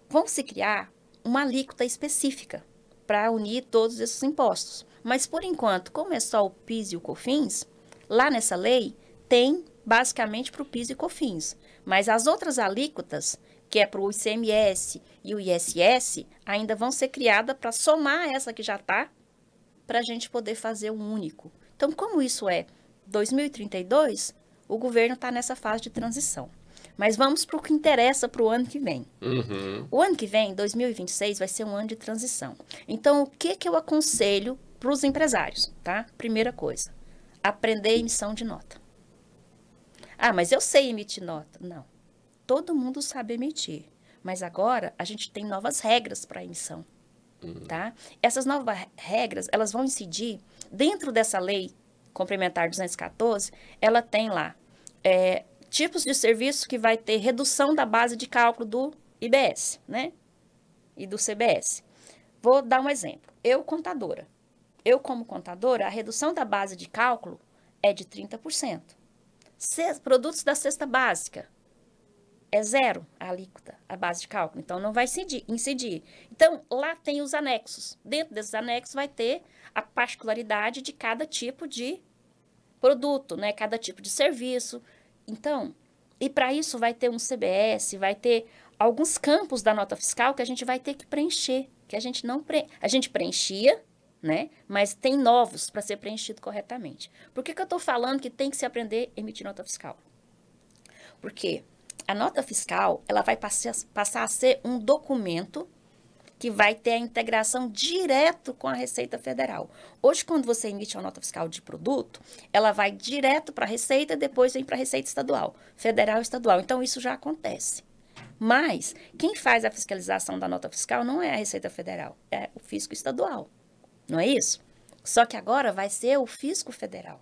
Vão se criar uma alíquota específica para unir todos esses impostos. Mas, por enquanto, como é só o PIS e o COFINS, lá nessa lei tem basicamente para o PIS e COFINS. Mas as outras alíquotas, que é para o ICMS e o ISS, ainda vão ser criadas para somar essa que já está, para a gente poder fazer um único. Então, como isso é 2032, o governo está nessa fase de transição. Mas vamos para o que interessa para o ano que vem. O ano que vem, 2026, vai ser um ano de transição. Então, o que eu aconselho para os empresários, tá? Primeira coisa, aprender a emissão de nota. Ah, mas eu sei emitir nota. Não. Todo mundo sabe emitir. Mas agora, a gente tem novas regras para emissão, tá? Essas novas regras, elas vão incidir dentro dessa lei complementar 214, ela tem lá tipos de serviço que vai ter redução da base de cálculo do IBS, né? E do CBS. Vou dar um exemplo. Eu, contadora. Eu, como contadora, a redução da base de cálculo é de 30%. Produtos da cesta básica, é zero a alíquota, a base de cálculo. Então, não vai incidir. Então, lá tem os anexos. Dentro desses anexos vai ter a particularidade de cada tipo de produto, né? Cada tipo de serviço. Então, e para isso vai ter um CBS, vai ter alguns campos da nota fiscal que a gente vai ter que preencher, que a gente não a gente preenchia, né? Mas tem novos para ser preenchido corretamente. Por que eu estou falando que tem que se aprender a emitir nota fiscal? Porque a nota fiscal, ela vai passar a ser um documento que vai ter a integração direto com a Receita Federal. Hoje, quando você emite uma nota fiscal de produto, ela vai direto para a Receita e depois vem para a Receita Estadual, Federal e Estadual. Então, isso já acontece. Mas, quem faz a fiscalização da nota fiscal não é a Receita Federal, é o Fisco Estadual. Não é isso? Só que agora vai ser o Fisco Federal.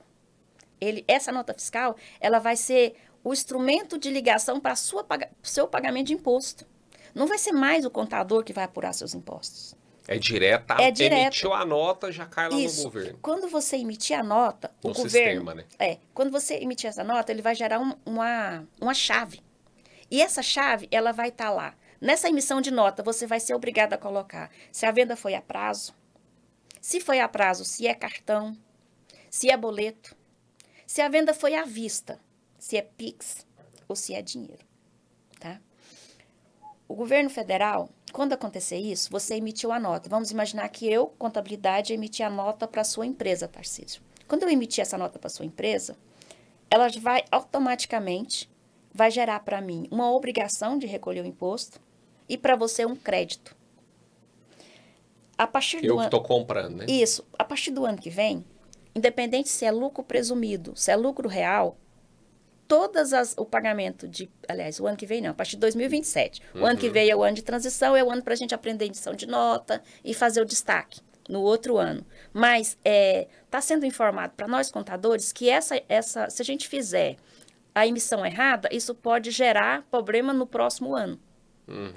Essa nota fiscal, ela vai ser o instrumento de ligação para o seu pagamento de imposto. Não vai ser mais o contador que vai apurar seus impostos. É direto. Emitiu a nota, já cai lá no governo. Quando você emitir a nota, o governo... sistema, né? Quando você emitir essa nota, ele vai gerar uma chave. E essa chave, ela vai estar lá. Nessa emissão de nota, você vai ser obrigado a colocar se a venda foi a prazo, se foi a prazo, se é cartão, se é boleto, se a venda foi à vista, se é Pix ou se é dinheiro, tá? O governo federal, quando acontecer isso, você emitiu a nota. Vamos imaginar que eu, contabilidade, emiti a nota para a sua empresa, Tarcísio. Quando eu emitir essa nota para a sua empresa, ela vai automaticamente, vai gerar para mim uma obrigação de recolher o imposto e para você um crédito. A partir do eu que estou comprando, né? Isso. A partir do ano que vem, independente se é lucro presumido, se é lucro real, o pagamento de... Aliás, o ano que vem não, a partir de 2027. O ano que vem é o ano de transição, é o ano para a gente aprender edição de nota e fazer o destaque no outro ano. Mas está sendo informado para nós contadores que se a gente fizer a emissão errada, isso pode gerar problema no próximo ano.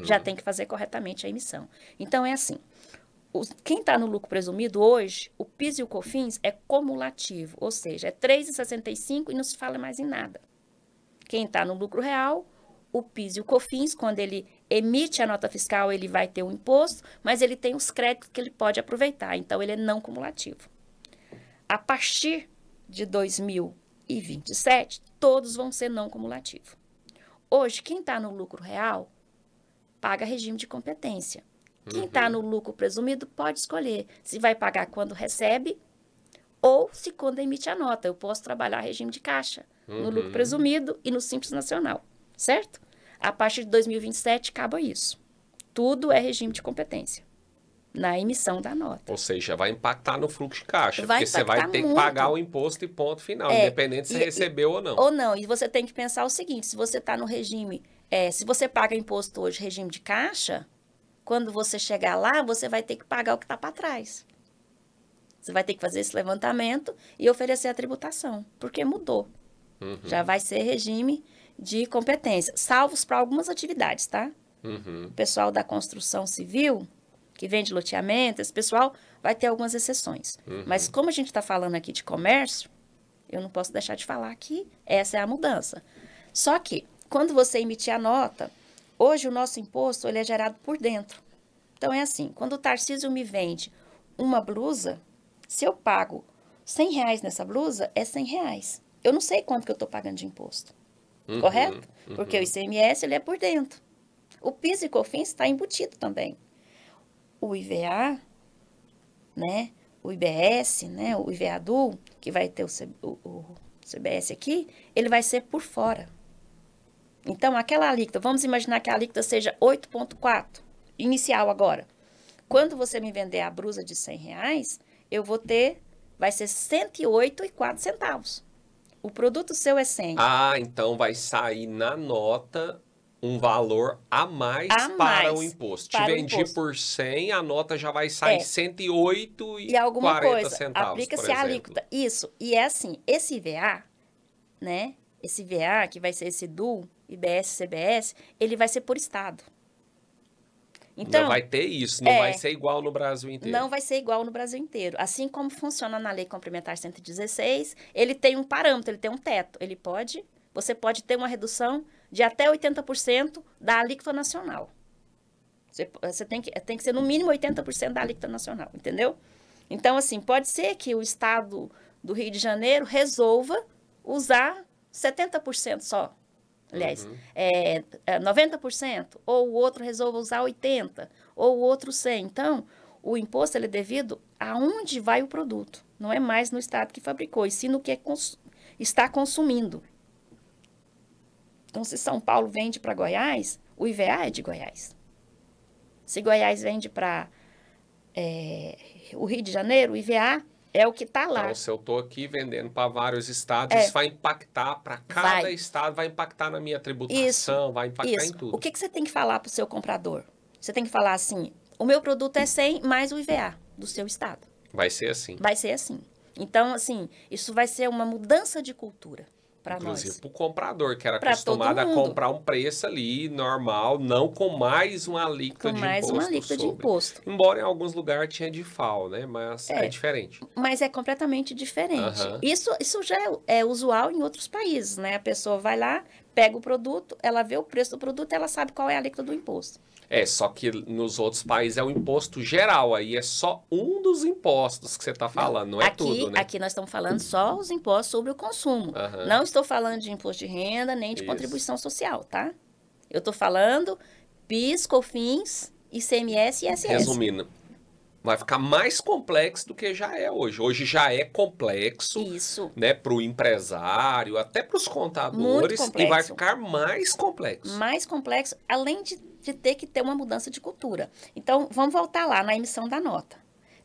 Já tem que fazer corretamente a emissão. Então, é assim, Quem está no lucro presumido hoje, o PIS e o COFINS é cumulativo, ou seja, é 3,65 e não se fala mais em nada. Quem está no lucro real, o PIS e o COFINS, quando ele emite a nota fiscal, ele vai ter um imposto, mas ele tem os créditos que ele pode aproveitar, então ele é não cumulativo. A partir de 2027, todos vão ser não cumulativos. Hoje, quem está no lucro real, paga regime de competência. Quem está no lucro presumido pode escolher se vai pagar quando recebe ou se quando emite a nota. Eu posso trabalhar regime de caixa no lucro presumido e no Simples Nacional, certo? A partir de 2027, acaba isso. Tudo é regime de competência na emissão da nota. Ou seja, vai impactar no fluxo de caixa, Vai porque você vai ter muito. que pagar o imposto e ponto final, independente se você recebeu ou não. Ou não, e você tem que pensar o seguinte, se você está no regime, se você paga imposto hoje, regime de caixa, quando você chegar lá, você vai ter que pagar o que está para trás. Você vai ter que fazer esse levantamento e oferecer a tributação, porque mudou. Já vai ser regime de competência, salvos para algumas atividades, tá? O pessoal da construção civil, que vende loteamento, esse pessoal vai ter algumas exceções. Mas como a gente está falando aqui de comércio, eu não posso deixar de falar que essa é a mudança. Só que, quando você emitir a nota, hoje o nosso imposto ele é gerado por dentro. Então, é assim, quando o Tarcísio me vende uma blusa, se eu pago R$100 nessa blusa, é R$100. Eu não sei quanto que eu estou pagando de imposto, correto? Porque o ICMS ele é por dentro. O PIS e COFINS está embutido também. O IVA, né, o IBS, né, o IVA-DU, que vai ter o CBS aqui, ele vai ser por fora. Então, aquela alíquota, vamos imaginar que a alíquota seja 8,4, inicial agora. Quando você me vender a blusa de R$100, eu vou ter, vai ser 108,04 centavos. O produto seu é 100. Ah, então vai sair na nota um valor a mais para o imposto. Te vendi por 100, a nota já vai sair 108,40 centavos, aplica-se a alíquota. Isso, e é assim, esse IVA, né, esse IVA, que vai ser esse DU, IBS, CBS, ele vai ser por estado. Então, não vai ter isso, não vai ser igual no Brasil inteiro. Não vai ser igual no Brasil inteiro. Assim como funciona na Lei Complementar 116, ele tem um parâmetro, ele tem um teto. Você pode ter uma redução de até 80% da alíquota nacional. Você tem que ser no mínimo 80% da alíquota nacional, entendeu? Então, assim, pode ser que o estado do Rio de Janeiro resolva usar 70% só. Aliás, 90%, ou o outro resolva usar 80%, ou o outro 100%. Então, o imposto ele é devido aonde vai o produto. Não é mais no estado que fabricou, e sim no que está consumindo. Então, se São Paulo vende para Goiás, o IVA é de Goiás. Se Goiás vende para o Rio de Janeiro, o IVA é o que está lá. Então, se eu estou aqui vendendo para vários estados, isso vai impactar para cada estado, vai impactar na minha tributação, vai impactar em tudo. O que você tem que falar para o seu comprador? Você tem que falar assim, o meu produto é 100 mais o IVA do seu estado. Vai ser assim. Vai ser assim. Então, assim, isso vai ser uma mudança de cultura para nós. Inclusive para o comprador, que era acostumado a comprar um preço ali normal, não com mais uma alíquota de imposto. Mais uma alíquota de imposto. Embora em alguns lugares tinha de FAO, né? Mas é diferente. Mas é completamente diferente. Isso já é usual em outros países, né? A pessoa vai lá, pega o produto, ela vê o preço do produto, ela sabe qual é a alíquota do imposto. Só que nos outros países é o imposto geral, aí é só um dos impostos que você está falando, não é tudo, né? Aqui nós estamos falando só os impostos sobre o consumo. Não estou falando de imposto de renda, nem de contribuição social, tá? Eu estou falando PIS, COFINS, ICMS e ISS. Resumindo, vai ficar mais complexo do que já é hoje. Hoje já é complexo, né, para o empresário, até para os contadores, e vai ficar mais complexo. Mais complexo, além de ter que ter uma mudança de cultura. Então, vamos voltar lá na emissão da nota.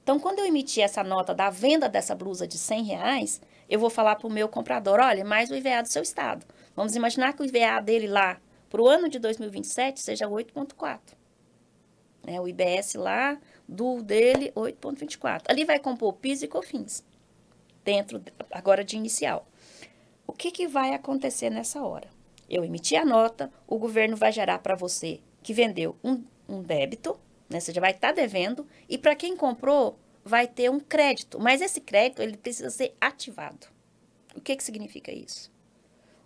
Então, quando eu emitir essa nota da venda dessa blusa de R$100, eu vou falar para o meu comprador, olha, mais o IVA do seu estado. Vamos imaginar que o IVA dele lá, para o ano de 2027, seja 8,4. O IBS lá, do dele, 8,24. Ali vai compor PIS e COFINS, dentro, agora de inicial. O que vai acontecer nessa hora? Eu emiti a nota, o governo vai gerar para você que vendeu um débito, né? Você já vai estar devendo. E para quem comprou, vai ter um crédito. Mas esse crédito, ele precisa ser ativado. O que significa isso?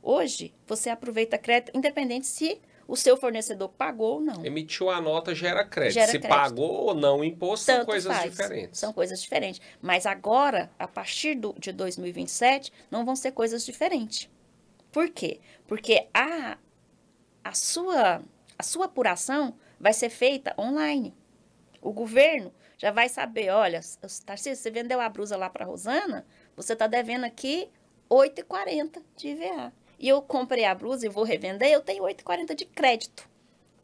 Hoje, você aproveita crédito, independente se o seu fornecedor pagou ou não. Emitiu a nota, gera crédito. Gera se crédito. Pagou ou não o imposto, Tanto são coisas faz. diferentes. São coisas diferentes. Mas agora, a partir de 2027, não vão ser coisas diferentes. Por quê? Porque a sua apuração vai ser feita online. O governo já vai saber, olha, Tarcísio, você vendeu a blusa lá para a Rosana, você está devendo aqui R$ 8,40 de IVA. E eu comprei a blusa e vou revender, eu tenho R$ 8,40 de crédito.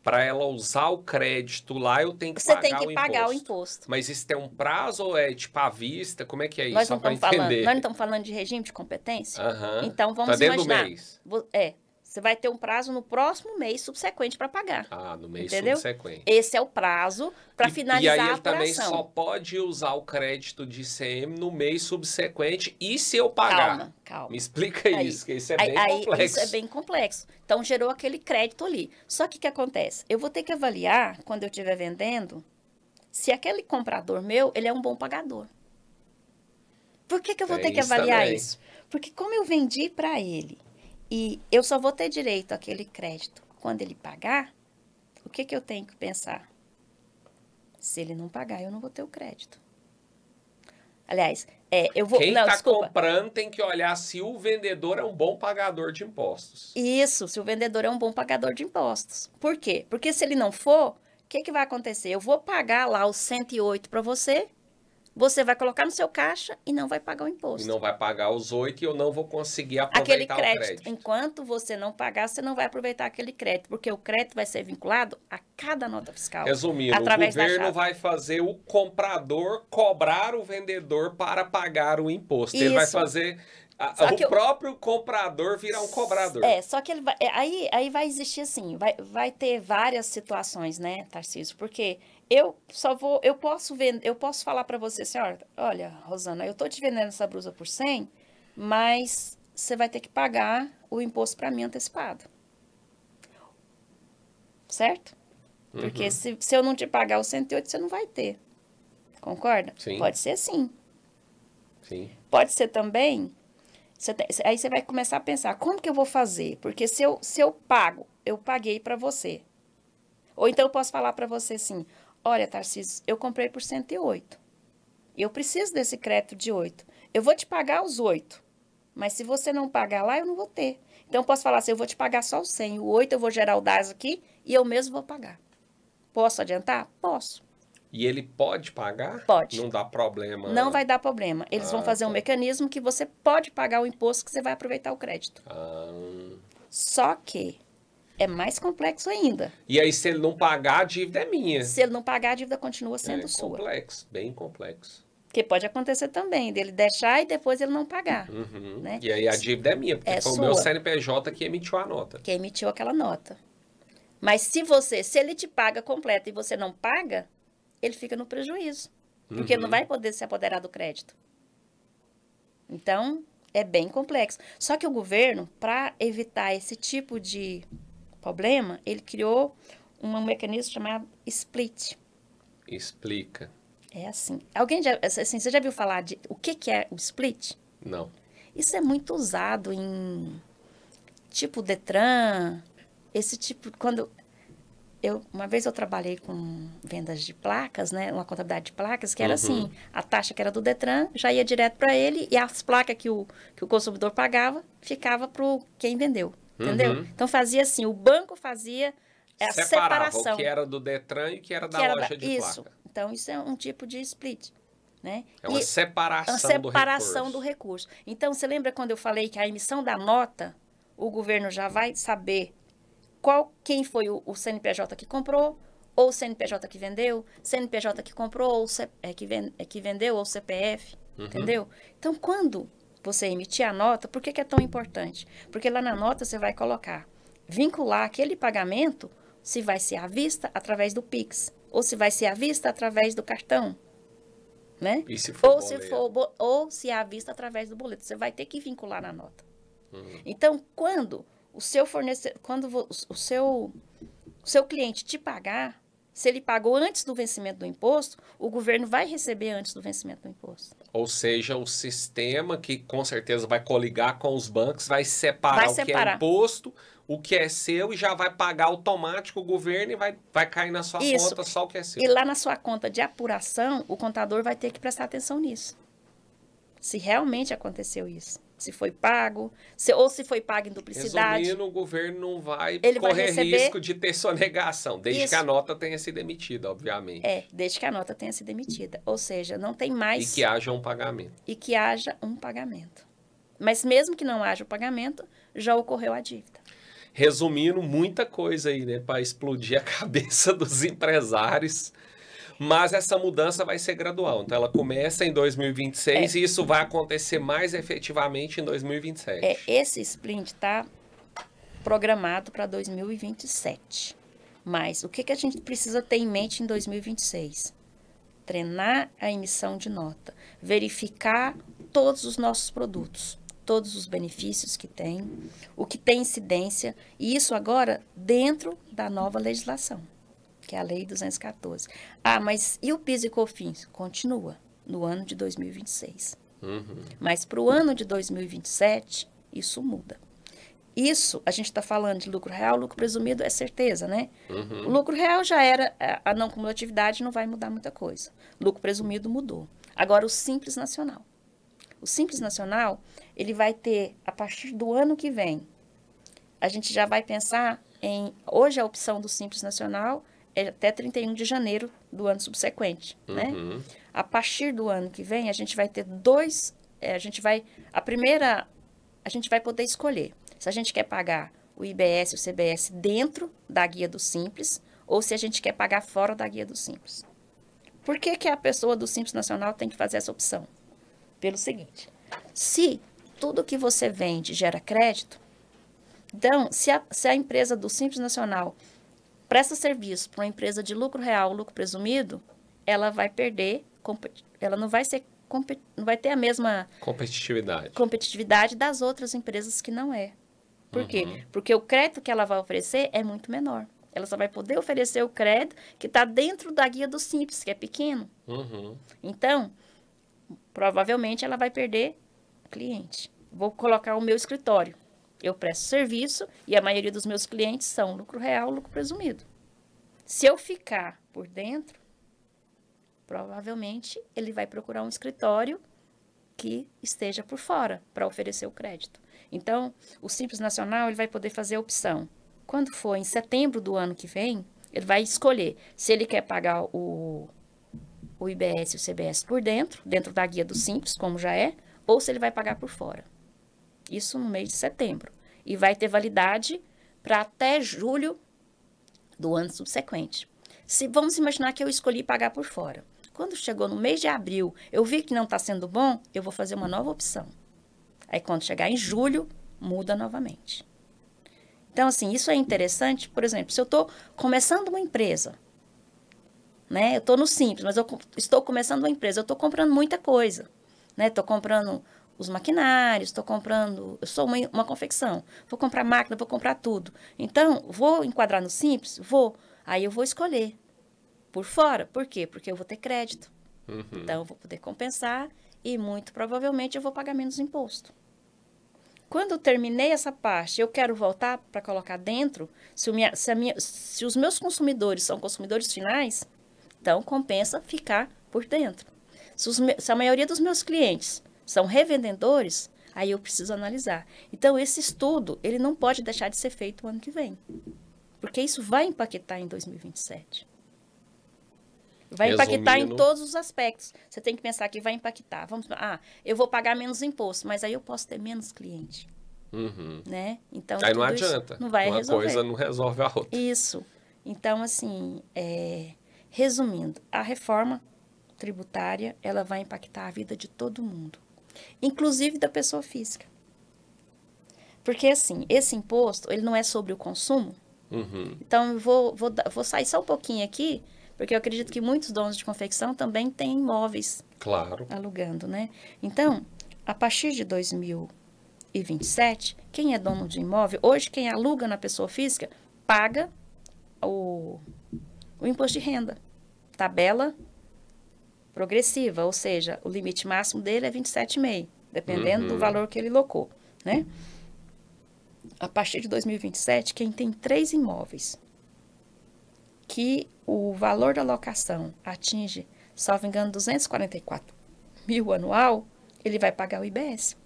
Para ela usar o crédito lá, eu tenho que Você pagar tem que pagar o imposto. Mas isso tem um prazo ou é tipo à vista? Como é que é isso? Nós Só não para estamos entender. falando, nós não estamos falando de regime de competência? Aham. Então, vamos Tá dentro imaginar. do mês. Você vai ter um prazo no próximo mês subsequente para pagar. Ah, no mês Entendeu? subsequente. Esse é o prazo para finalizar e aí a ele também apuração. só pode usar o crédito de ICM no mês subsequente e se eu pagar. Calma. Me explica isso, que isso é bem complexo. Isso é bem complexo. Então, gerou aquele crédito ali. Só que o que acontece? Eu vou ter que avaliar, quando eu estiver vendendo, se aquele comprador meu, ele é um bom pagador. Por que eu vou ter que avaliar isso? Porque como eu vendi para ele, e eu só vou ter direito àquele crédito quando ele pagar, o que eu tenho que pensar? Se ele não pagar, eu não vou ter o crédito. Aliás, eu vou... Quem não, está desculpa. comprando tem que olhar se o vendedor é um bom pagador de impostos. Isso, se o vendedor é um bom pagador de impostos. Por quê? Porque se ele não for, o que vai acontecer? Eu vou pagar lá os 108 para você, você vai colocar no seu caixa e não vai pagar o imposto. E não vai pagar os 8 e eu não vou conseguir Aquele aproveitar crédito. o crédito. Enquanto você não pagar, você não vai aproveitar aquele crédito, porque o crédito vai ser vinculado a cada nota fiscal. Resumindo, através o governo vai fazer o comprador cobrar o vendedor para pagar o imposto. Isso. Ele vai fazer o próprio comprador virar um cobrador. Só que ele vai, aí vai existir assim, vai ter várias situações, né, Tarcísio? Porque eu posso falar para você, senhora, olha, Rosana, eu tô te vendendo essa blusa por 100, mas você vai ter que pagar o imposto para mim antecipado. Certo? Porque se eu não te pagar os 108, você não vai ter. Concorda? Sim. Pode ser sim. Sim. Pode ser também... Aí você vai começar a pensar, como que eu vou fazer? Porque se eu pago, eu paguei para você. Ou então eu posso falar para você assim, olha, Tarcísio, eu comprei por 108. Eu preciso desse crédito de 8. Eu vou te pagar os 8. Mas se você não pagar lá, eu não vou ter. Então eu posso falar assim, eu vou te pagar só os 100. O 8 eu vou gerar o DAS aqui e eu mesmo vou pagar. Posso adiantar? Posso. E ele pode pagar? Pode. Não dá problema? Não vai dar problema. Eles vão fazer um mecanismo que você pode pagar o imposto que você vai aproveitar o crédito. Só que é mais complexo ainda. E aí, se ele não pagar, a dívida é minha. Se ele não pagar, a dívida continua sendo sua. Complexo, bem complexo. Que pode acontecer também, dele deixar e depois ele não pagar. Né? E aí a dívida é minha, porque foi o meu CNPJ que emitiu a nota. Que emitiu aquela nota. Mas se ele te paga completo e você não paga, ele fica no prejuízo. Porque ele não vai poder se apoderar do crédito. Então, é bem complexo. Só que o governo, para evitar esse tipo de problema, ele criou um mecanismo chamado split. Explica. É assim. Você já viu falar de o que é o split? Não. Isso é muito usado em tipo Detran, esse tipo, uma vez eu trabalhei com vendas de placas, né? Uma contabilidade de placas, que era assim, a taxa que era do Detran já ia direto para ele e as placas que o consumidor pagava ficava para quem vendeu, entendeu? Então fazia assim, o banco fazia a separação. O que era do Detran e o que era da loja de isso. placa. Então isso é um tipo de split, né? É uma separação do recurso. Então você lembra quando eu falei que a emissão da nota, o governo já vai saber quem foi o CNPJ que comprou, ou o CNPJ que vendeu, CNPJ que comprou, ou que vendeu, ou CPF, entendeu? Então, quando você emitir a nota, por que é tão importante? Porque lá na nota você vai vincular aquele pagamento, se vai ser à vista através do Pix, ou se vai ser à vista através do cartão, né? E se for ou se é à vista através do boleto. Você vai ter que vincular na nota. Então, quando o seu fornecedor, quando o seu cliente te pagar, Se ele pagou antes do vencimento do imposto, o governo vai receber antes do vencimento do imposto. Ou seja, o sistema que com certeza vai coligar com os bancos, vai separar o que é imposto, o que é seu e já vai pagar automático o governo e vai cair na sua conta só o que é seu. E lá na sua conta de apuração, o contador vai ter que prestar atenção nisso. Se realmente aconteceu isso. Se foi pago, ou se foi pago em duplicidade. Resumindo, o governo não vai correr risco de ter sonegação, desde que a nota tenha sido emitida, obviamente. Desde que a nota tenha sido emitida. Ou seja, não tem mais... E que haja um pagamento. Mas mesmo que não haja o pagamento, já ocorreu a dívida. Resumindo, muita coisa aí, né? Para explodir a cabeça dos empresários. Mas essa mudança vai ser gradual. Então, ela começa em 2026 e isso vai acontecer mais efetivamente em 2027. Esse sprint está programado para 2027. Mas o que a gente precisa ter em mente em 2026? Treinar a emissão de nota. Verificar todos os nossos produtos. Todos os benefícios que tem. O que tem incidência. E isso agora dentro da nova legislação, que é a Lei 214. Mas e o PIS e COFINS? Continua no ano de 2026. Mas para o ano de 2027, isso muda. Isso, a gente está falando de lucro real, lucro presumido é certeza, né? O lucro real já era, a não cumulatividade não vai mudar muita coisa. Lucro presumido mudou. Agora, o Simples Nacional. O Simples Nacional, ele vai ter, a partir do ano que vem, a gente já vai pensar em... Hoje, a opção do Simples Nacional é até 31 de janeiro do ano subsequente, né? A partir do ano que vem, a gente vai ter a gente vai poder escolher se a gente quer pagar o IBS e o CBS dentro da guia do Simples ou se a gente quer pagar fora da guia do Simples. Por que a pessoa do Simples Nacional tem que fazer essa opção? Pelo seguinte, se tudo que você vende gera crédito, então, se a empresa do Simples Nacional presta serviço para uma empresa de lucro real, lucro presumido, ela vai perder, ela não vai ter a mesma competitividade das outras empresas que não é. Por quê? Porque o crédito que ela vai oferecer é muito menor. Ela só vai poder oferecer o crédito que está dentro da guia do Simples, que é pequeno. Então, provavelmente ela vai perder cliente. Vou colocar o meu escritório. Eu presto serviço e a maioria dos meus clientes são lucro real, lucro presumido. Se eu ficar por dentro, provavelmente ele vai procurar um escritório que esteja por fora para oferecer o crédito. Então, o Simples Nacional ele vai poder fazer a opção. Quando for em setembro do ano que vem, ele vai escolher se ele quer pagar o IBS e o CBS por dentro da guia do Simples, como já é, ou se ele vai pagar por fora. Isso no mês de setembro. E vai ter validade para até julho do ano subsequente. Vamos imaginar que eu escolhi pagar por fora. Quando chegou no mês de abril, eu vi que não está sendo bom, eu vou fazer uma nova opção. Aí, quando chegar em julho, muda novamente. Então, assim, isso é interessante. Por exemplo, se eu estou começando uma empresa, né? Eu estou no Simples, mas eu estou começando uma empresa, eu estou comprando muita coisa, né? Estou comprando os maquinários, estou comprando... Eu sou uma confecção. Vou comprar máquina, vou comprar tudo. Então, vou enquadrar no Simples? Vou. Aí eu vou escolher por fora. Por quê? Porque eu vou ter crédito. Então, eu vou poder compensar e, muito provavelmente, eu vou pagar menos imposto. Quando eu terminei essa parte, eu quero voltar para colocar dentro, se os meus consumidores são consumidores finais, então compensa ficar por dentro. Se a maioria dos meus clientes são revendedores, aí eu preciso analisar. Então, esse estudo, ele não pode deixar de ser feito o ano que vem. Porque isso vai impactar em 2027. Vai impactar em todos os aspectos. Você tem que pensar que vai impactar. Eu vou pagar menos imposto, mas aí eu posso ter menos cliente. Né? Então, aí não adianta. Não vai resolver. Uma coisa não resolve a outra. Isso. Então, assim, resumindo, a reforma tributária, ela vai impactar a vida de todo mundo. Inclusive da pessoa física. Porque, assim, esse imposto, ele não é sobre o consumo. Então, eu vou sair só um pouquinho aqui, porque eu acredito que muitos donos de confecção também têm imóveis alugando, né? Então, a partir de 2027, quem é dono de imóvel, hoje quem aluga na pessoa física, paga o o imposto de renda. Tabela progressiva, ou seja, o limite máximo dele é 27,5, dependendo do valor que ele locou, né? A partir de 2027, quem tem 3 imóveis que o valor da locação atinge, salvo engano, 244 mil anual, ele vai pagar o IBS.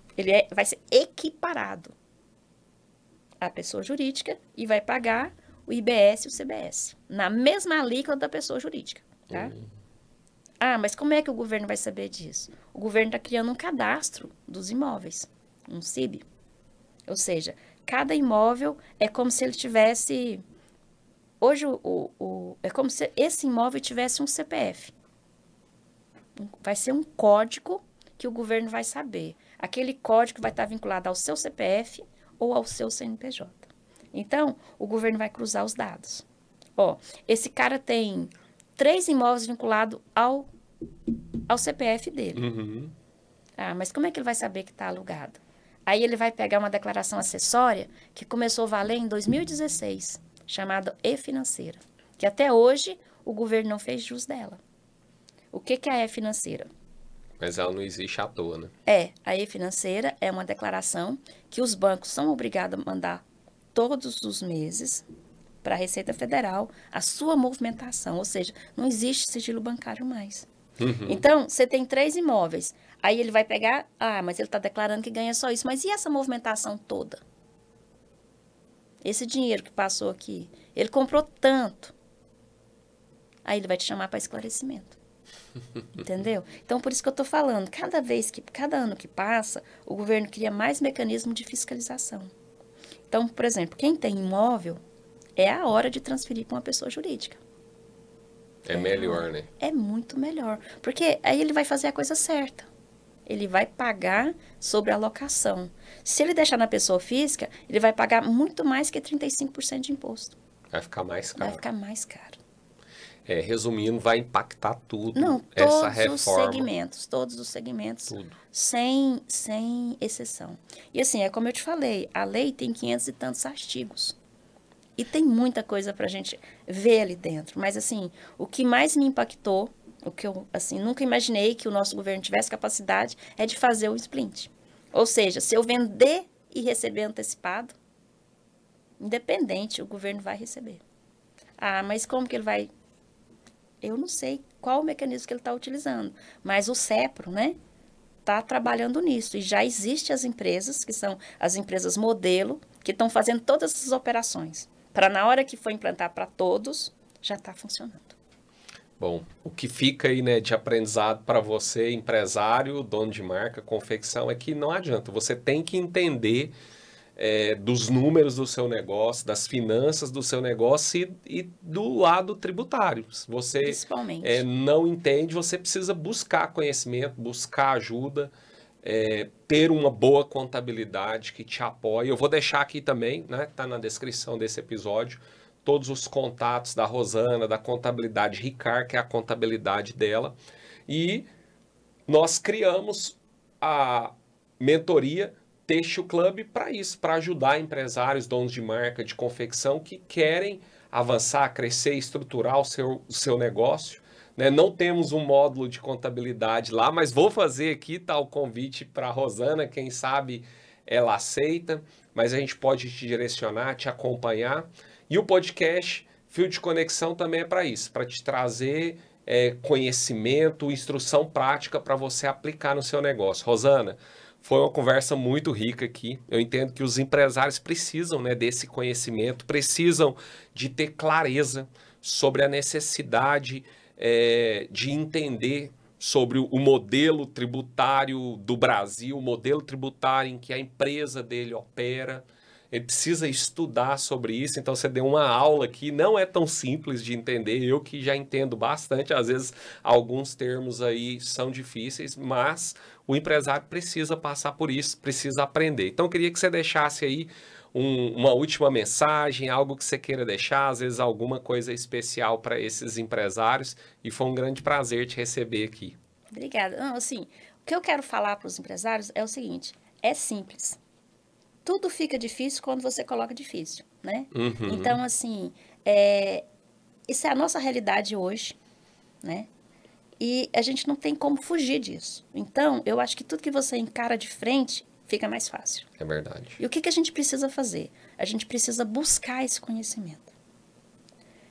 Vai ser equiparado à pessoa jurídica e vai pagar o IBS e o CBS, na mesma alíquota da pessoa jurídica, tá? Ah, mas como é que o governo vai saber disso? O governo está criando um cadastro dos imóveis, um CIB. Ou seja, cada imóvel é como se ele tivesse... Hoje, é como se esse imóvel tivesse um CPF. Vai ser um código que o governo vai saber. Aquele código vai estar vinculado ao seu CPF ou ao seu CNPJ. Então, o governo vai cruzar os dados. Ó, esse cara tem 3 imóveis vinculados ao CPF dele. Ah, mas como é que ele vai saber que está alugado? Aí ele vai pegar uma declaração acessória que começou a valer em 2016, chamada E-Financeira, que até hoje o governo não fez jus dela. O que é a E-Financeira? Mas ela não existe à toa, né? A E-Financeira é uma declaração que os bancos são obrigados a mandar todos os meses para a Receita Federal a sua movimentação, ou seja, não existe sigilo bancário mais. Então, você tem 3 imóveis, aí ele vai pegar, mas ele está declarando que ganha só isso, mas e essa movimentação toda? Esse dinheiro que passou aqui, ele comprou tanto, aí ele vai te chamar para esclarecimento. Entendeu? Então, por isso que eu estou falando, cada ano que passa, o governo cria mais mecanismo de fiscalização. Então, por exemplo, quem tem imóvel, é a hora de transferir para uma pessoa jurídica. É melhor, né? É muito melhor. Porque aí ele vai fazer a coisa certa. Ele vai pagar sobre a locação. Se ele deixar na pessoa física, ele vai pagar muito mais que 35% de imposto. Vai ficar mais caro. Vai ficar mais caro. Resumindo, vai impactar tudo. Não, essa reforma. todos os segmentos, Tudo. sem exceção. E assim, é como eu te falei, a lei tem 500 e tantos artigos. E tem muita coisa para a gente ver ali dentro. Mas, assim, o que mais me impactou, o que eu, assim, nunca imaginei que o nosso governo tivesse capacidade, é de fazer o splint. Ou seja, se eu vender e receber antecipado, independente, o governo vai receber. Ah, mas como que ele vai... Eu não sei qual o mecanismo que ele está utilizando. Mas o CEPRO, né, está trabalhando nisso. E já existem as empresas, que são as empresas modelo, que estão fazendo todas essas operações. Para na hora que for implantar para todos, já está funcionando. Bom, o que fica aí, né, de aprendizado para você, empresário, dono de marca, confecção, é que não adianta. Você tem que entender dos números do seu negócio, das finanças do seu negócio e do lado tributário. Se você Principalmente. não entende, você precisa buscar conhecimento, buscar ajuda, ter uma boa contabilidade que te apoie. Eu vou deixar aqui também, né, tá na descrição desse episódio, todos os contatos da Rosana, da contabilidade Ricard, que é a contabilidade dela. E nós criamos a mentoria Têxtil Club para isso, para ajudar empresários, donos de marca, de confecção que querem avançar, crescer, estruturar o seu negócio. Né? Não temos um módulo de contabilidade lá, mas vou fazer aqui o convite para a Rosana, quem sabe ela aceita, mas a gente pode te direcionar, te acompanhar. E o podcast Fio de Conexão também é para isso, para te trazer conhecimento, instrução prática para você aplicar no seu negócio. Rosana, foi uma conversa muito rica aqui. Eu entendo que os empresários precisam, né, desse conhecimento, precisam de ter clareza sobre a necessidade de entender sobre o modelo tributário do Brasil, o modelo tributário em que a empresa dele opera. Ele precisa estudar sobre isso, então você deu uma aula aqui, não é tão simples de entender, eu que já entendo bastante, às vezes alguns termos aí são difíceis, mas o empresário precisa passar por isso, precisa aprender. Então eu queria que você deixasse aí uma última mensagem, algo que você queira deixar, às vezes alguma coisa especial para esses empresários, e foi um grande prazer te receber aqui. Obrigada. Não, assim, o que eu quero falar para os empresários é o seguinte, é simples. Tudo fica difícil quando você coloca difícil, né? Uhum. Então, assim, Isso é a nossa realidade hoje, né? E a gente não tem como fugir disso. Então, eu acho que tudo que você encara de frente fica mais fácil. É verdade. E o que a gente precisa fazer? A gente precisa buscar esse conhecimento.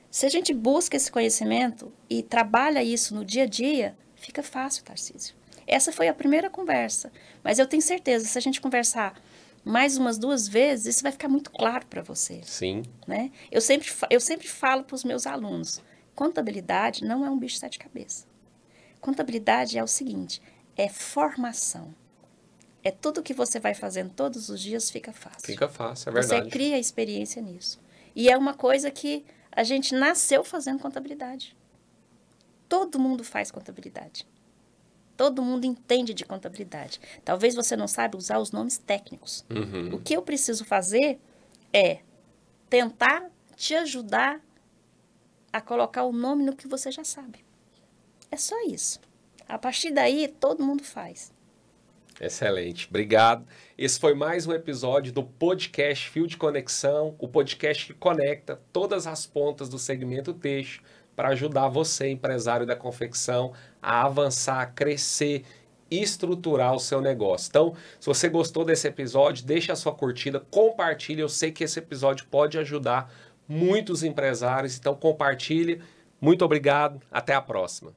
Se a gente busca esse conhecimento e trabalha isso no dia a dia, fica fácil, Tarcísio. Essa foi a primeira conversa. Mas eu tenho certeza, se a gente conversar mais umas 2 vezes, isso vai ficar muito claro para você. Sim. Né? Eu sempre falo para os meus alunos, contabilidade não é um bicho de 7 cabeças. Contabilidade é o seguinte, é formação. É tudo que você vai fazendo todos os dias fica fácil. Fica fácil, é verdade. Você cria experiência nisso. E é uma coisa que a gente nasceu fazendo contabilidade. Todo mundo faz contabilidade. Todo mundo entende de contabilidade. Talvez você não saiba usar os nomes técnicos. Uhum. O que eu preciso fazer é tentar te ajudar a colocar o nome no que você já sabe. É só isso. A partir daí, todo mundo faz. Excelente, obrigado. Esse foi mais um episódio do podcast Fio de Conexão, o podcast que conecta todas as pontas do segmento têxtil para ajudar você, empresário da confecção, a avançar, a crescer e estruturar o seu negócio. Então, se você gostou desse episódio, deixa a sua curtida, compartilhe. Eu sei que esse episódio pode ajudar muitos empresários, então compartilhe. Muito obrigado, até a próxima.